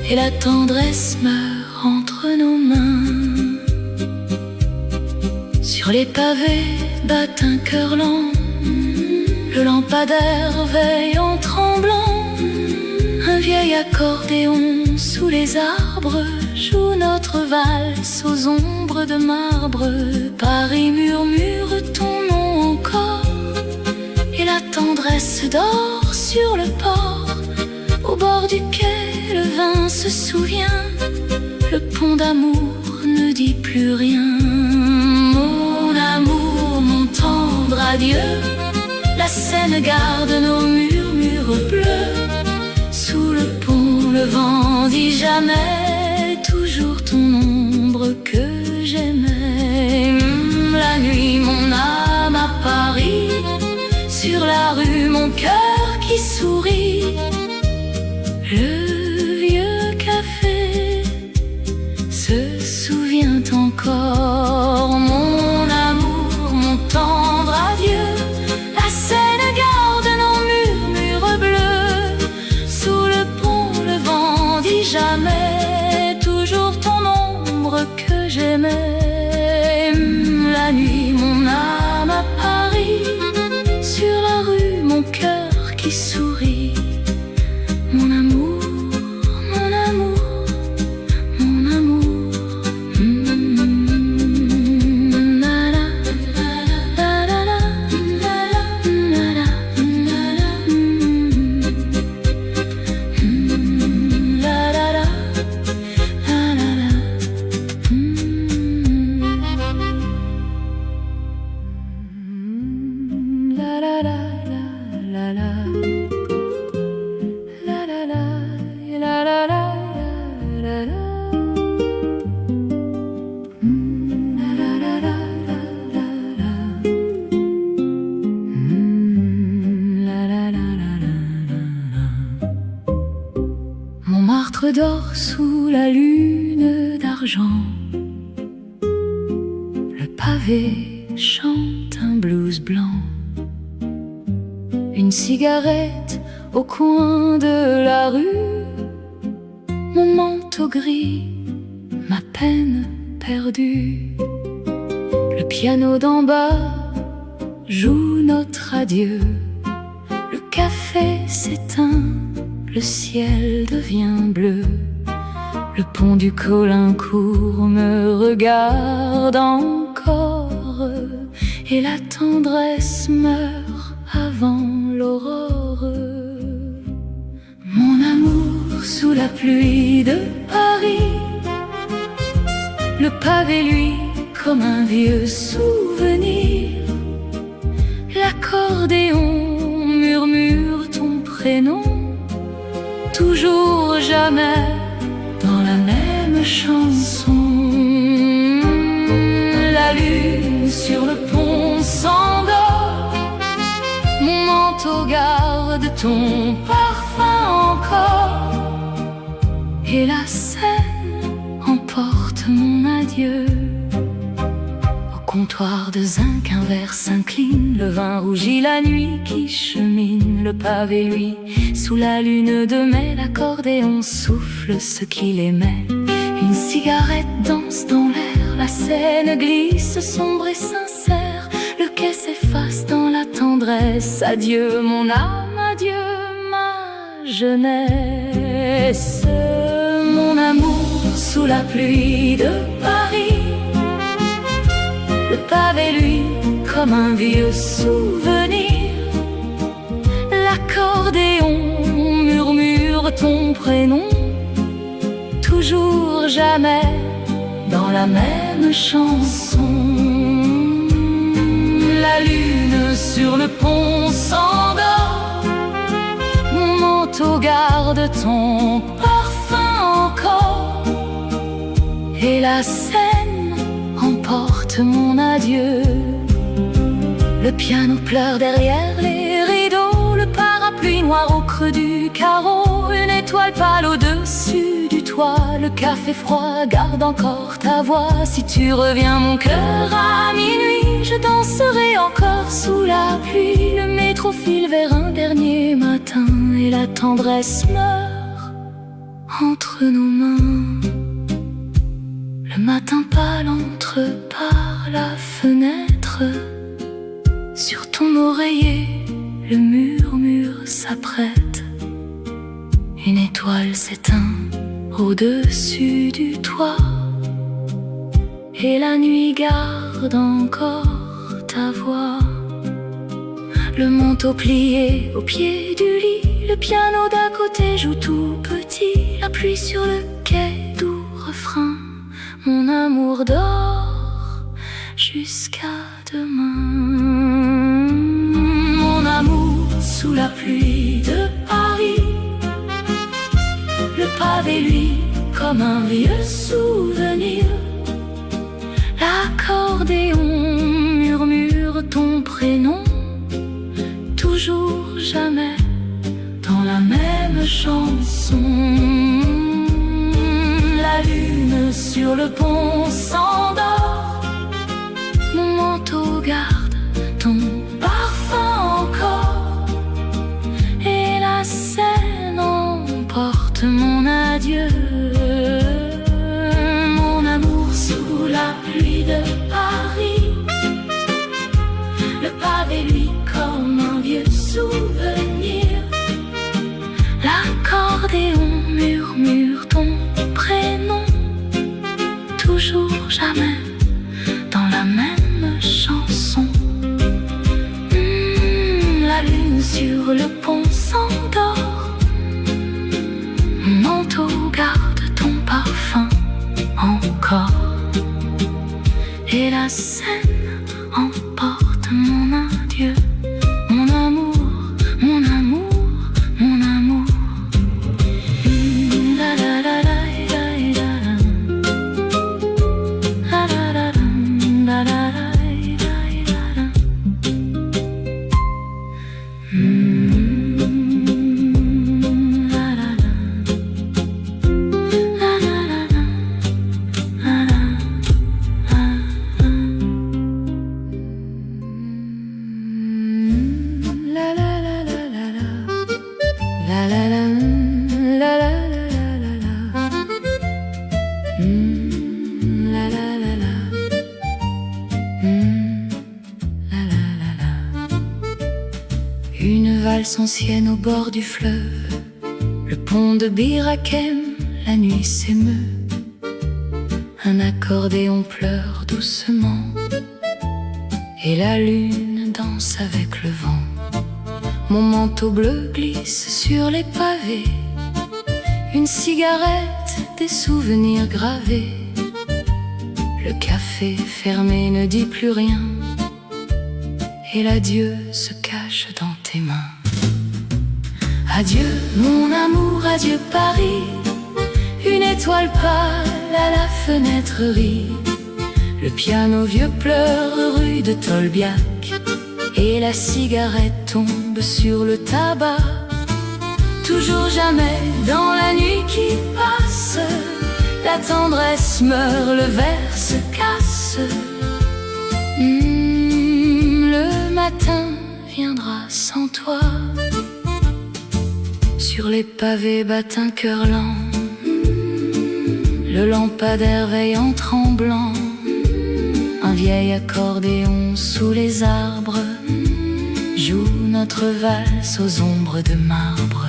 et la tendresse meurt entre nos mains. Sur les pavés bat un cœur lent. Le lampadaire veille en tremblant. Un vieil accordéon sous les arbres joue notre valse aux ombres de marbre. Paris murmure ton nom encore, et la tendresse dort sur le port. Au bord du quai, le vin se souvient. Le pont d'amour ne dit plus rien. Mon amour, mon tendre adieu. La Seine garde nos murmures bleus. Sous le pont, le vent dit jamais, toujours ton ombre que j'aimais. La nuit, mon âme à Paris, sur la rue, mon cœur qui sourit. Le vieux café se souvient encore. Mon amour, mon tendre adieu. La Seine garde nos murmures bleus. Sous le pont, le vent dit jamais, toujours ton ombre que j'aimais. La nuit, mon âme à Paris, sur la rue, mon cœur qui sourit. Mon amour, mon amour, mon amour. La la la la la la la la la la la. Montmartre dort sous la lune d'argent. Le pavé chante un blues blanc. Une cigarette au coin de la rue. Mon manteau gris, ma peine perdue. Le piano d'en bas joue notre adieu. Le café s'éteint, le ciel devient bleu. Le pont du Caulaincourt me regarde encore, et la tendresse meurt avant l'aurore. Mon amour, sous la pluie de Paris, le pavé lui comme un vieux souvenir. L'accordéon murmure ton prénom, toujours jamais dans la même chanson. La lune sur le pont s'endort. Mon manteau garde ton parfum encore, et la Seine emporte mon adieu. Au comptoir de zinc, un verre s'incline. Le vin rougit la nuit qui chemine. Le pavé, lui, sous la lune de mai. L'accordéon souffle ce qu'il aimait. Une cigarette danse dans l'air. La Seine glisse sombre et sincère. Le quai s'efface dans la tendresse. Adieu mon âme, adieu ma jeunesse. Mon amour, sous la pluie de Paris, le pavé lui comme un vieux souvenir. L'accordéon murmure ton prénom, toujours jamais dans la même chanson. La lune sur le pont s'endort, mon manteau garde ton parfum encore, et la Seine emporte mon adieu. Le piano pleure derrière les rideaux, le parapluie noir au creux du carreau, une étoile pâle au-dessus du toit. Le café froid garde encore ta voix. Si tu reviens mon cœur à minuit, je danserai encore sous la pluie. Le métro file vers un dernier matin, et la tendresse meurt entre nos mains. Le matin pâle entre par la fenêtre, sur ton oreiller le murmure s'apprête. Une étoile s'éteint au-dessus du toit, et la nuit garde encore ta voix. Le manteau plié au pied du lit, le piano d'à côté joue tout petit. La pluie sur le quai, doux refrain, mon amour dort jusqu'à demain. Mon amour sous la pluie de Paris, le pavé lui comme un vieux souvenir. L'accordéon murmure ton prénom, toujours jamais dans la même chanson. La lune sur le pont s'endort, mon manteau garde ton parfum encore, et la Seine emporte mon adieu. Mon amour sous la pluie de Paris, le pavé lui comme un vieux souvenir. L'accordéon murmure ton prénom, toujours jamais dans la même chanson. La lune sur le pont s'endort, mon manteau garde ton parfum encore, et la Seine emporte mon adieu. Mon amour, mon amour, mon amour. La la la la la la la la la la la la. Une valse ancienne au bord du fleuve, le pont de Bir Hakeim, la nuit s'émeut. Un accordéon pleure doucement, et la lune danse avec le vent. Mon manteau bleu glisse sur les pavés, une cigarette, des souvenirs gravés. Le café fermé ne dit plus rien, et l'adieu se cache dans tes mains. Adieu mon amour, adieu Paris. Une étoile pâle à la fenêtre rit. Le piano vieux pleure rue de Tolbiac, et la cigarette tombe sur le tabac. Toujours jamais dans la nuit qui passe, la tendresse meurt, le verre se casse. Le matin viendra sans toi. Sur les pavés bat un cœur lent, le lampadaire veille en tremblant. Un vieil accordéon sous les arbres joue notre valse aux ombres de marbre.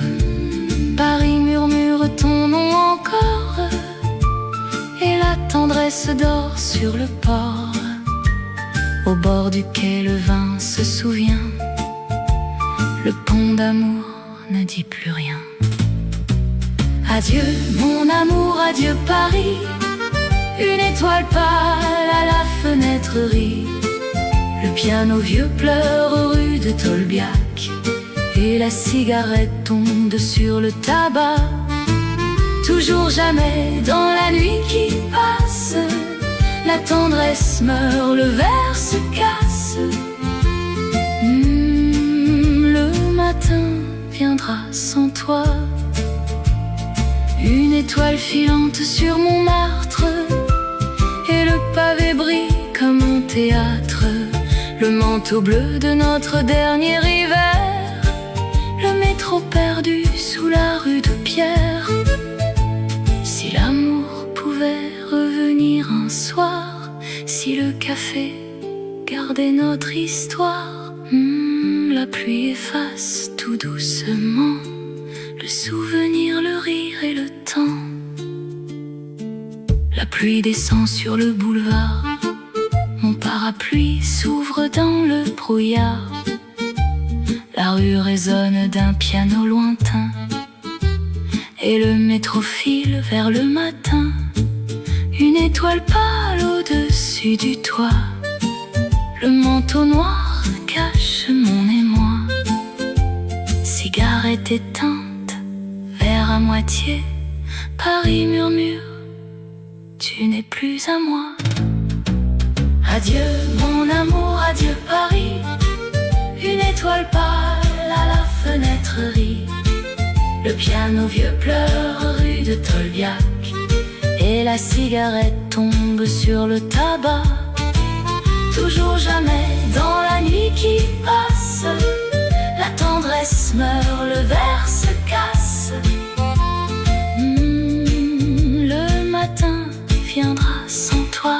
Paris murmure ton nom encore, et la tendresse dort sur le port. au bord duquel le vin se souvient. Le pont d'amour ne dit plus rien. Adieu mon amour, adieu Paris. Une étoile pâle à la fenêtre rit. Le piano vieux pleure rue de Tolbiac, et la cigarette tombe sur le tabac. Toujours jamais dans la nuit qui passe, la tendresse meurt, le verre se casse. Le matin viendra sans toi. Une étoile filante sur Montmartre, et le pavé brille comme un théâtre. Le manteau bleu de notre dernier hiver, le métro perdu sous la rue de Pierre. Si l'amour pouvait revenir un soir, si le café gardait notre histoire, la pluie efface tout doucement le souvenir, le rire et le temps. La pluie descend sur le boulevard, mon parapluie s'ouvre dans le brouillard. La rue résonne d'un piano lointain, et le métro file vers le matin. Une étoile pâle au-dessus du toit, le manteau noir cache mon émoi. Cigarette éteinte, verre à moitié, Paris murmure, tu n'es plus à moi. Adieu mon amour, adieu Paris. Une étoile pâle à la fenêtre rit. Le piano vieux pleure rue de Tolbiac, et la cigarette tombe sur le tabac. Toujours jamais dans la nuit qui passe, la tendresse meurt, le verre se casse. Le matin viendra sans toi.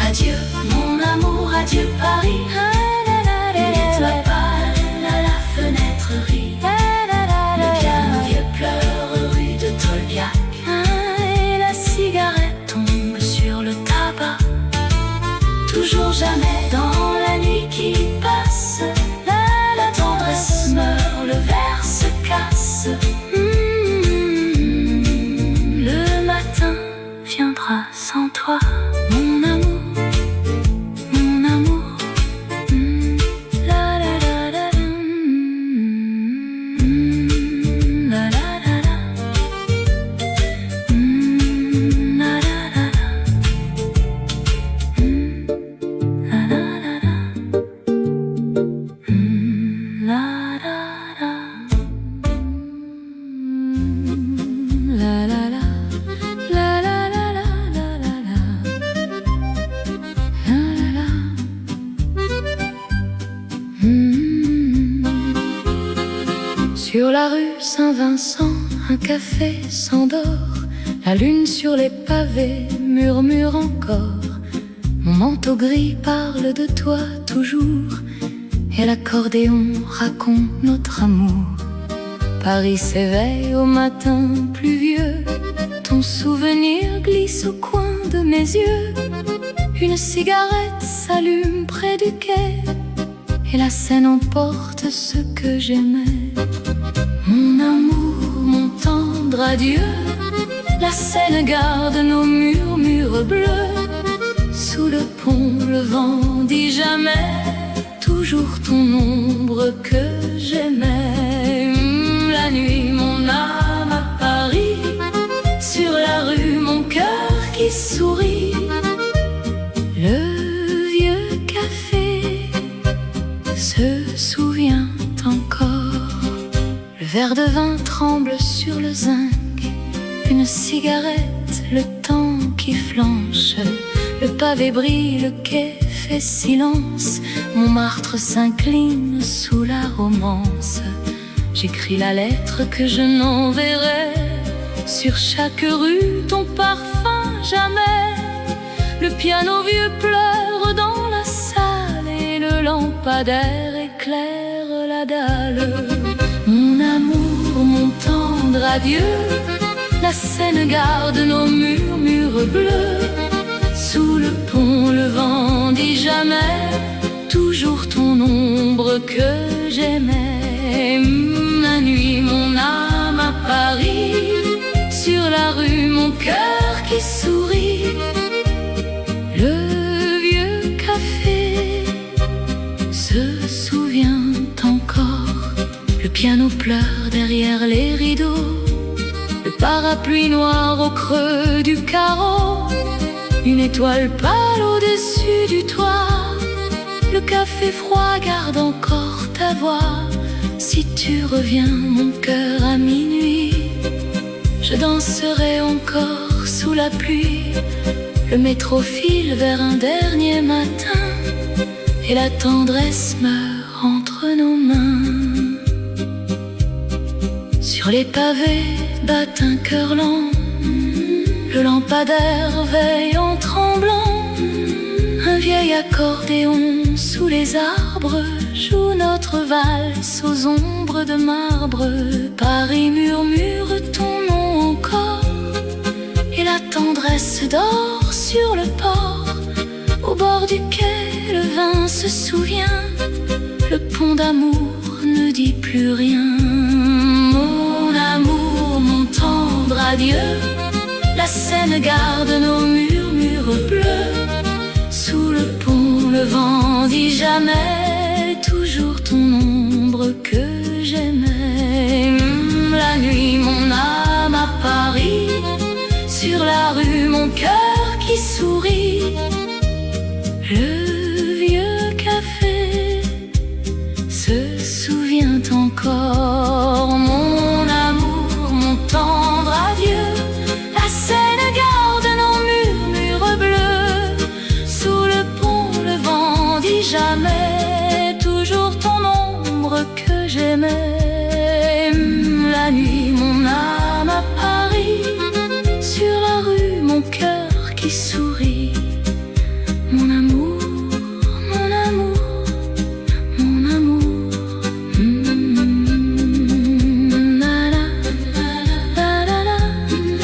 Adieu mon amour, adieu Paris. Une étoile pâle à la fenêtre rit. Le piano vieux pleure rue de Tolbiac, et la cigarette tombe sur le tabac. Toujours jamais dans la nuit qui passe, la tendresse meurt, le verre se casse. Le matin viendra sans toi, mon amour. Sur la rue Saint-Vincent, un café s'endort. La lune sur les pavés murmure encore. Mon manteau gris parle de toi toujours, et l'accordéon raconte notre amour. Paris s'éveille au matin pluvieux, ton souvenir glisse au coin de mes yeux. Une cigarette s'allume près du quai, et la Seine emporte ce que j'aimais. Mon amour, mon tendre adieu, la Seine garde nos murmures bleus. Sous le pont, le vent dit jamais, toujours ton ombre que j'aimais. La nuit, mon âme à Paris, sur la rue, mon cœur qui sourit. Le vieux café se souvient encore. Le verre de vin tremble sur le zinc, une cigarette, le temps qui flanche. Le pavé brille, le quai fait silence, Montmartre s'incline sous la romance. J'écris la lettre que je n'enverrai, sur chaque rue ton parfum jamais. Le piano vieux pleure dans la salle, et le lampadaire éclaire la dalle. Mon amour, mon tendre adieu, la Seine garde nos murmures bleus. Sous le pont, le vent vendit jamais, toujours ton ombre que j'aimais. La nuit, mon âme à Paris, sur la rue, mon cœur qui sourit. Le vieux café se souvient encore. Le piano pleure derrière les rideaux, le parapluie noir au creux du carreau, une étoile pâle au-dessus du toit. Le café froid garde encore ta voix. Si tu reviens, mon cœur, à minuit, je danserai encore sous la pluie. Le métro file vers un dernier matin, et la tendresse meurt entre nos mains. Sur les pavés bat un cœur lent, le lampadaire veille en tremblant. Un vieil accordéon sous les arbres joue notre valse aux ombres de marbre. Paris murmure ton nom encore, et la tendresse dort sur le port. Au bord du quai, le vin se souvient, le pont d'amour ne dit plus rien. Mon amour, mon tendre adieu, la Seine garde nos murmures bleus. Sous le pont, le vent dit jamais, toujours ton ombre que j'aimais. La nuit, mon âme à Paris, sur la rue, mon cœur qui sourit. Le vieux café se souvient encore. Mon amour, mon tendre adieu, la Seine garde nos murmures bleus. Sous le pont, le vent dit jamais, toujours ton ombre que j'aimais. La nuit, mon âme à Paris, sur la rue, mon cœur qui sourit. Mon amour, mon amour, mon amour. La la, la la la, la la, la la,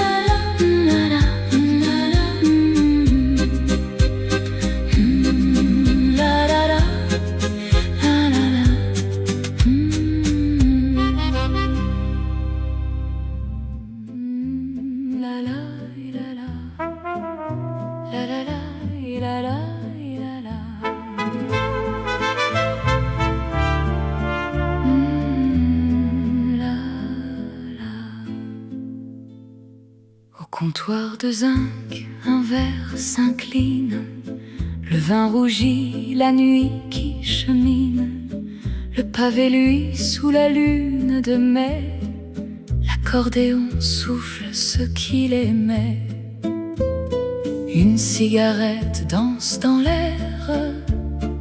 la la, la la la, la la la. La la la la, la la la. La la, la la. La la. Au comptoir de zinc, un verre s'incline, le vin rougit, la nuit qui chemine. Le pavé luit sous la lune de mai, l'accordéon souffle ce qu'il aimait. Une cigarette danse dans l'air,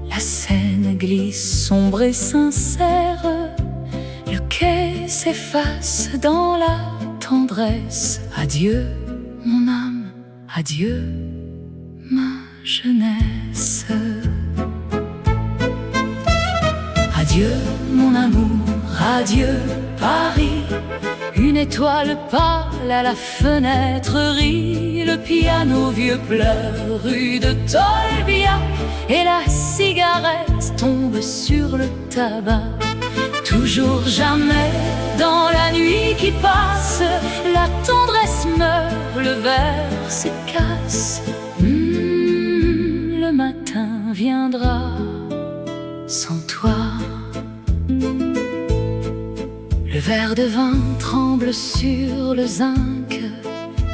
la Seine glisse sombre et sincère. Le quai s'efface dans la tendresse. Adieu, mon âme, adieu, ma jeunesse. Adieu, mon amour, adieu, Paris. Une étoile pâle à la fenêtre rit, le piano vieux pleure rue de Tolbiac, et la cigarette tombe sur le tabac. Toujours jamais, dans la nuit qui passe, la tendresse meurt, le verre se casse. Le matin viendra sans toi. Le verre de vin tremble sur le zinc,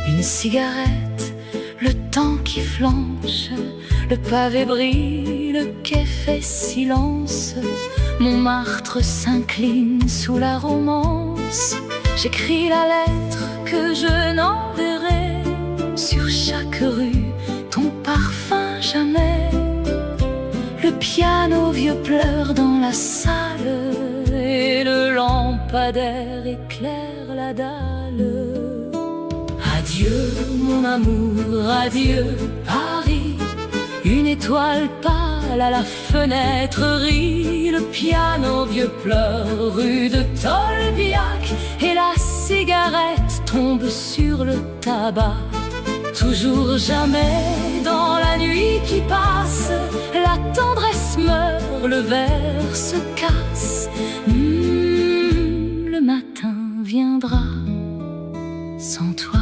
une cigarette, le temps qui flanche, le pavé brille, le quai fait silence. Montmartre s'incline sous la romance. J'écris la lettre que je n'enverrai, sur chaque rue ton parfum jamais. Le piano vieux pleure dans la salle, et le lampadaire éclaire la dalle. Adieu mon amour, adieu Paris. Une étoile pâle à la fenêtre rit, le piano vieux pleure rue de Tolbiac, et la cigarette tombe sur le tabac. Toujours jamais dans la la nuit qui passe, la tendresse meurt, le verre se casse. Le matin viendra sans toi.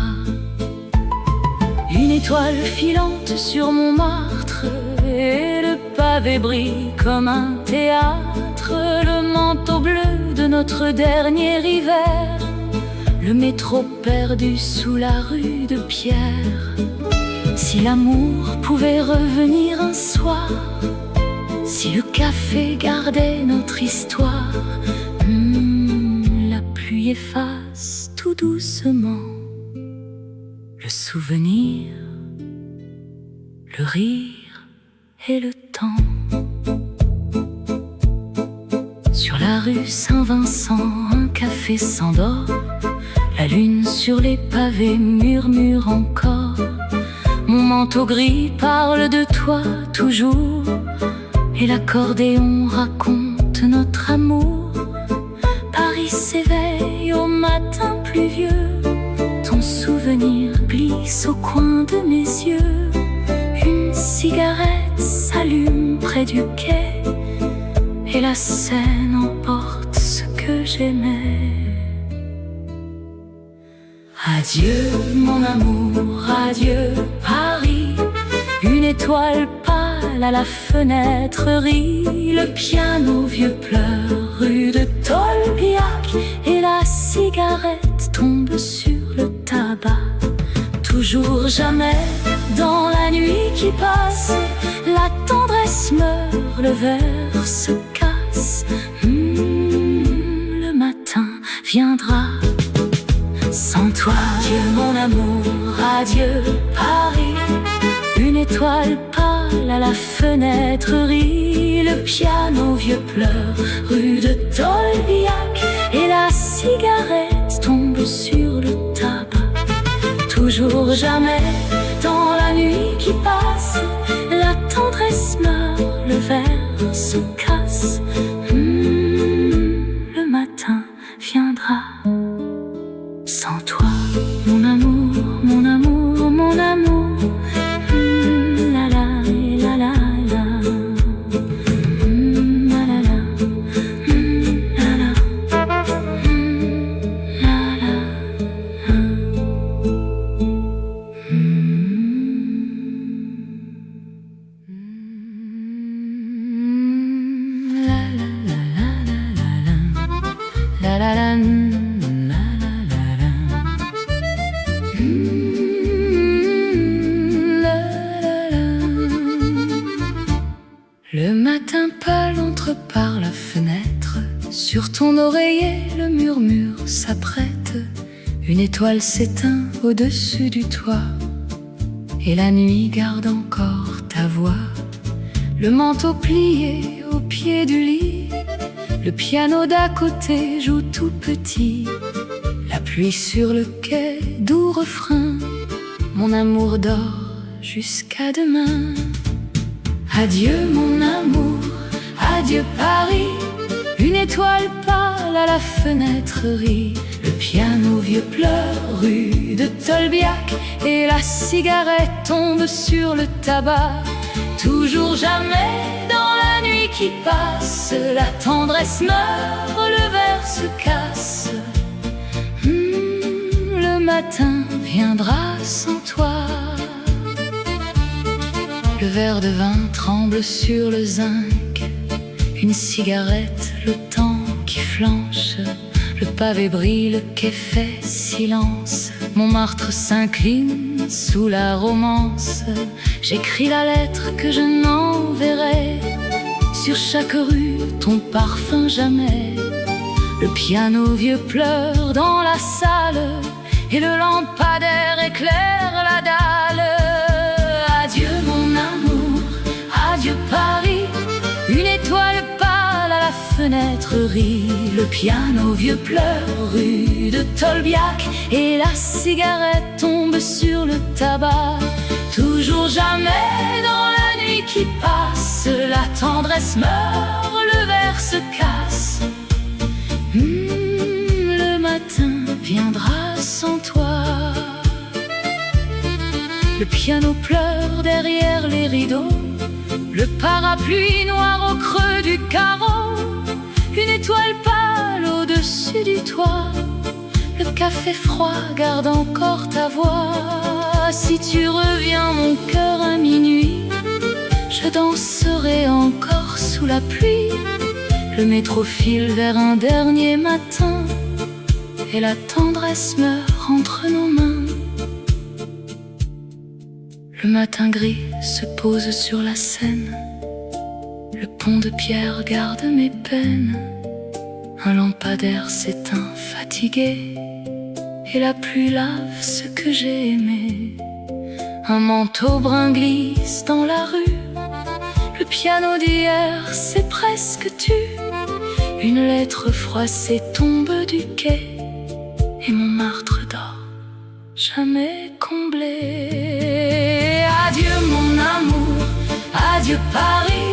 Une étoile filante sur Montmartre, et le pavé brille comme un théâtre. Le manteau bleu de notre dernier hiver, le métro perdu sous la rue de Pierre. Si l'amour pouvait revenir un soir, si le café gardait notre histoire, la pluie efface tout doucement le souvenir, le rire et le temps. Sur la rue Saint-Vincent, un café s'endort. La lune sur les pavés murmure encore. Mon manteau gris parle de toi toujours, et l'accordéon raconte notre amour. Paris s'éveille au matin pluvieux, ton souvenir glisse au coin de mes yeux. Une cigarette s'allume près du quai, et la Seine emporte ce que j'aimais. Adieu mon amour, adieu Paris. Une étoile pâle à la fenêtre rit. Le piano vieux pleure rue de Tolbiac, et la cigarette tombe sur le tabac. Toujours jamais dans la nuit qui passe, la tendresse meurt, le verre se casse. Le matin viendra sans toi. Adieu mon amour, adieu Paris. Une étoile pâle à la fenêtre rit. Le piano vieux pleure rue de Tolbiac, et la cigarette tombe sur le tabac. Toujours jamais dans la nuit qui passe, la tendresse meurt, le verre se casse. Le matin viendra sans toi, mon amour, mon amour, mon amour. La la la la la. La la la. La la. La la. La la la. Le matin pâle entre par la fenêtre. Sur ton oreiller le murmure s'apprête. Une étoile s'éteint au-dessus du toit, et la nuit garde encore ta voix. Le manteau plié au pied du lit, le piano d'à côté joue tout petit. La pluie sur le quai, doux refrain. Mon amour dort jusqu'à demain. Adieu mon amour, adieu Paris. Une étoile pâle à la fenêtre rit. Le piano vieux pleure rue de Tolbiac, et la cigarette tombe sur le tabac. Toujours jamais dans la nuit qui passe, la tendresse meurt, le verre se casse. Le matin viendra sans toi. Le verre de vin tremble sur le zinc. Une cigarette, le temps qui flanche. Le pavé brille, le quai fait silence. Montmartre s'incline sous la romance. J'écris la lettre que je n'enverrai. Sur chaque rue, ton parfum jamais. Le piano vieux pleure dans la salle, et le lampadaire éclaire la dalle. Adieu mon amour, adieu Paris. Une étoile pâle à la fenêtre rit. Le piano vieux pleure rue de Tolbiac, et la cigarette tombe sur le tabac. Toujours jamais dans la nuit qui passe, la tendresse meurt, le verre se casse. Le matin viendra sans toi. Le piano pleure derrière les rideau, le parapluie noir au creux du carreau, une étoile pâle au-dessus du toit. Le café froid garde encore ta voix. Si tu reviens mon cœur à minuit, je danserai encore sous la pluie. Le métro file vers un dernier matin, et la tendresse meurt entre nos mains. Le matin gris se pose sur la Seine, le pont de pierre garde mes peines. Un lampadaire s'éteint fatigué, et la pluie lave ce que j'ai aimé. Un manteau brun glisse dans la rue, le piano d'hier c'est presque tu. Une lettre froissée tombe du quai, et Montmartre dort, jamais comblé. Adieu mon amour, adieu Paris.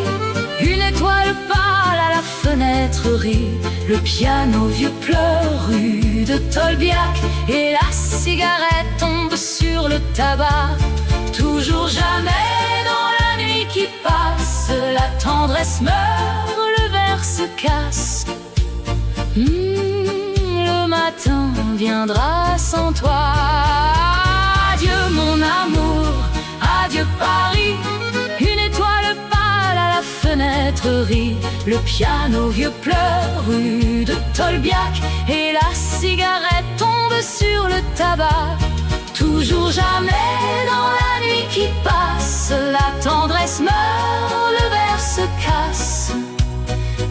Une étoile pâle à la fenêtre rit. Le piano vieux pleure rue de Tolbiac, et la cigarette tombe sur le tabac. Toujours jamais dans la nuit qui passe, la tendresse meurt, le verre se casse. Le matin viendra sans toi. Adieu mon amour, adieu Paris. Une étoile pâle à la fenêtre rit. Le piano vieux pleure rue de Tolbiac, et la cigarette tombe sur le tabac. Toujours jamais dans la nuit qui passe, la tendresse meurt, le verre se casse.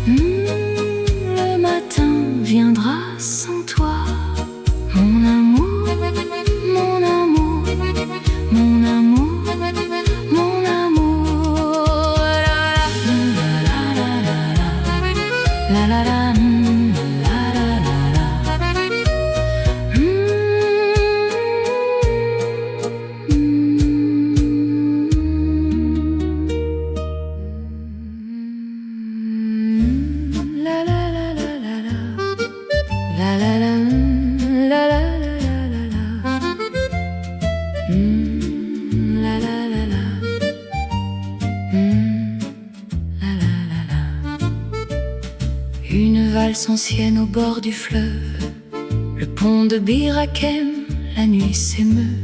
Le matin viendra sans toi. Mon amour, mon amour, mon amour, mon amour. La la la la la la la. Une valse ancienne au bord du fleuve, le pont de Bir Hakeim, la nuit s'émeut.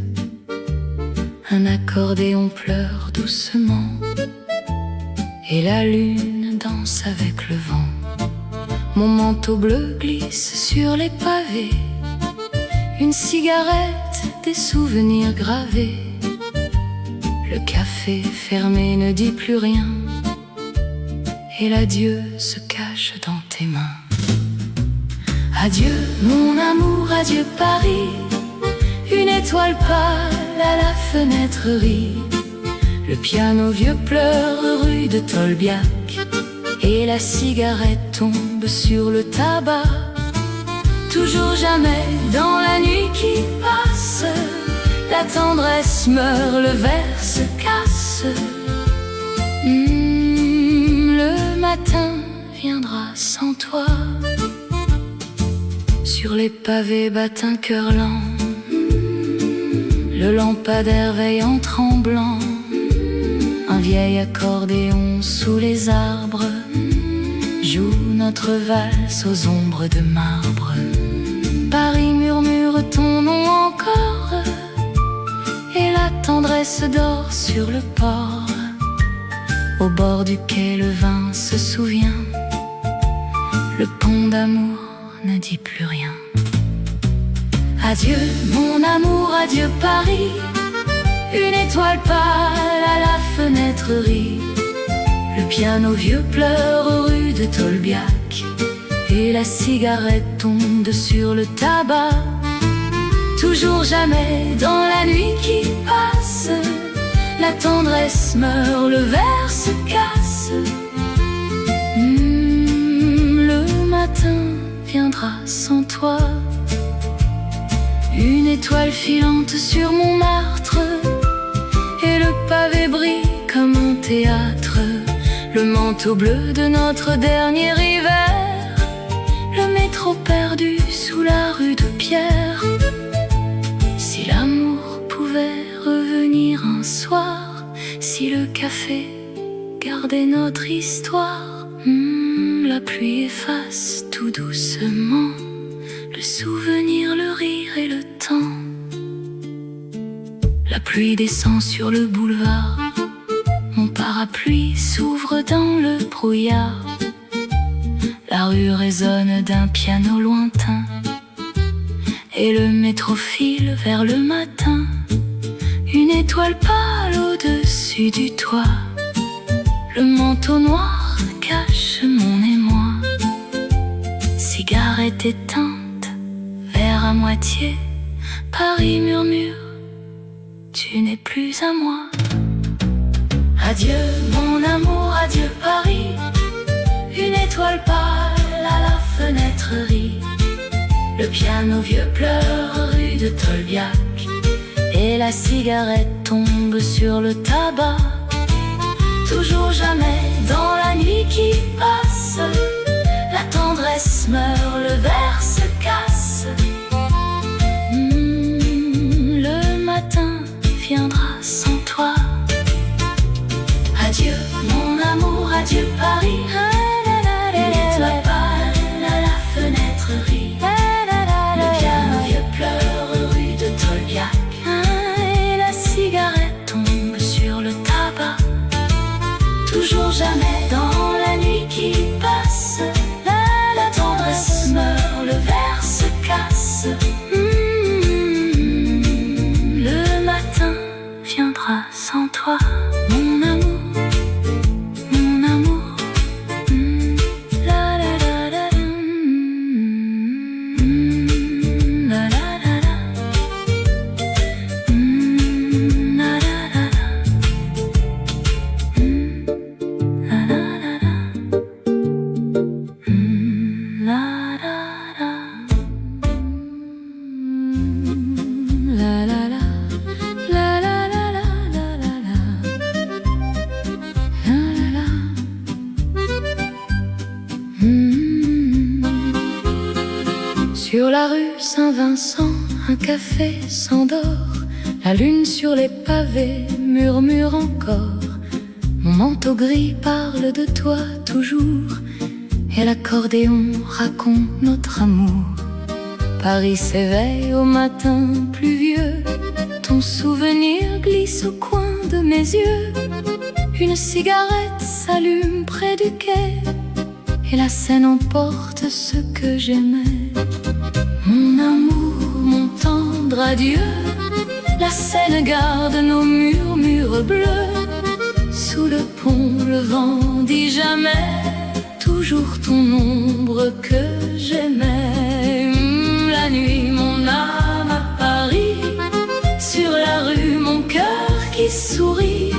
Un accordéon pleure doucement, et la lune danse avec le vent. Mon manteau bleu glisse sur les pavés, une cigarette, des souvenirs gravés. Le café fermé ne dit plus rien, et l'adieu se cache dans tes mains. Adieu mon amour, adieu Paris. Une étoile pâle à la fenêtre rit. Le piano vieux pleure rue de Tolbiac, et la cigarette tombe sur le tabac. Toujours jamais dans la nuit qui passe, la tendresse meurt, le verre se casse. Le matin viendra sans toi. Sur les pavés bat un cœur lent, le lampadaire veille en tremblant. Un vieil accordéon sous les arbres joue notre valse aux ombres de marbre. Paris murmure ton nom encore, et la tendresse dort sur le port. Au bord du quai le vin se souvient, le pont d'amour ne dit plus rien. Adieu mon amour, adieu Paris. Une étoile pâle à la fenêtre rit. Le piano vieux pleure rue de Tolbiac, et la cigarette tombe sur le tabac. Toujours jamais dans la nuit qui passe, la tendresse meurt, le verre se casse. Le matin viendra sans toi. Une étoile filante sur Montmartre, et le pavé brille comme un théâtre. Le manteau bleu de notre dernier hiver, le métro perdu sous la rue de Pierre. Si l'amour pouvait revenir un soir, si si le café gardait notre histoire. La pluie efface tout doucement le souvenir, le rire et le temps. La pluie descend sur le boulevard, mon parapluie s'ouvre dans le brouillard. La rue résonne d'un piano lointain et le métro file vers le matin. Une étoile pâle au-dessus du toit, le manteau noir cache mon émoi. Cigarette éteinte, verre à moitié, Paris murmure, tu n'es plus à moi. Adieu mon amour, adieu Paris. Une étoile pâle à la fenêtre rit. Le piano vieux pleure rue de Tolbiac et la cigarette tombe sur le tabac. Toujours jamais dans la nuit qui passe, la tendresse meurt, le verre se casse. Le matin viendra sans toi. Adieu mon amour, adieu Paris. Une étoile pâle à la fenêtre rit. Le piano vieux pleure rue de Tolbiac et la cigarette tombe sur le tabac. Toujours jamais dans la nuit qui passe, la tendresse meurt, le verre se casse. Le matin viendra sans toi. Mon amour, mon amour. La la la la. La la la la. La la la la. Sur la rue Saint-Vincent, un café s'endort. La lune sur les pavés murmure encore. Mon manteau gris parle de toi toujours, et l'accordéon raconte notre amour. Paris s'éveille au matin pluvieux, ton souvenir glisse au coin de mes yeux. Une cigarette s'allume près du quai, et la Seine emporte ce que j'aimais. Mon amour, mon tendre adieu, la Seine garde nos murmures bleus. Sous le pont, le vent dit jamais, toujours ton ombre que j'aimais. La nuit, mon âme à Paris, sur la rue, mon cœur qui sourit.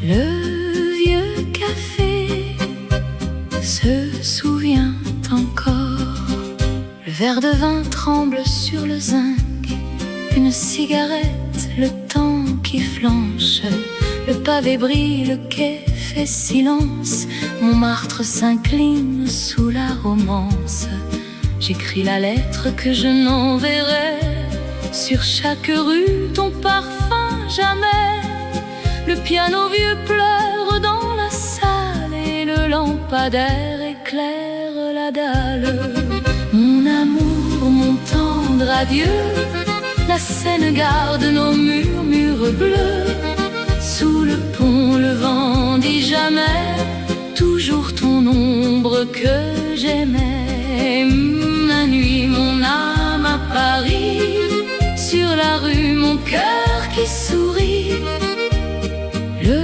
Le vieux café se souvient encore. Le verre de vin tremble sur le zinc, une cigarette, le temps qui flanche. Le pavé brille, le quai fait silence, Montmartre s'incline sous la romance. J'écris la lettre que je n'enverrai, sur chaque rue ton parfum jamais. Le piano vieux pleure dans la salle et le lampadaire éclaire la dalle. Mon amour, mon tendre adieu, la Seine garde nos murmures bleus. Sous le pont, le vent dit jamais, toujours ton ombre que j'aimais. La nuit, mon âme à Paris, sur la rue, mon cœur qui sourit. Le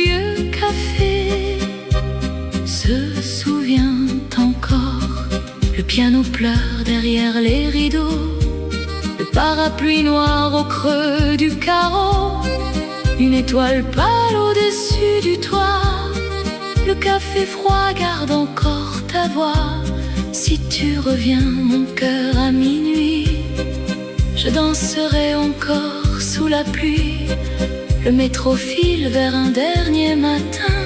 vieux café se souvient encore. Le piano pleure derrière les rideaux, le parapluie noir au creux du carreau. Une étoile pâle au-dessus du toit, le café froid garde encore ta voix. Si tu reviens, mon cœur, à minuit, je danserai encore sous la pluie. Le métro file vers un dernier matin,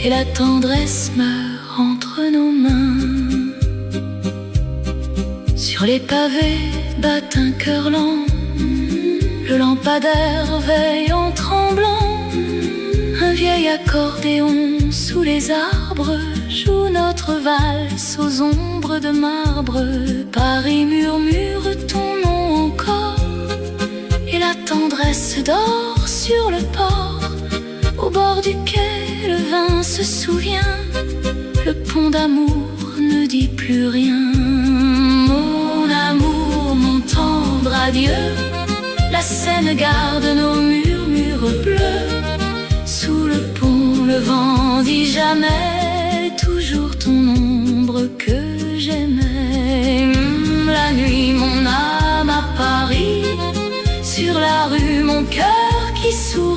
et la tendresse meurt entre nos mains. Sur les pavés bat un cœur lent, le lampadaire veille en tremblant. vieil accordéon sous les arbres joue notre valse aux ombres de marbre. Paris murmure ton nom encore, et la tendresse dort sur le port. Au bord du quai, le vin se souvient, le pont d'amour ne dit plus rien. Mon amour, mon tendre adieu, la Seine garde nos murmures bleus. Sous le pont, le vent dit jamais, toujours ton ombre que j'aimais. La nuit, mon âme à Paris, sur la rue, mon cœur qui sourit.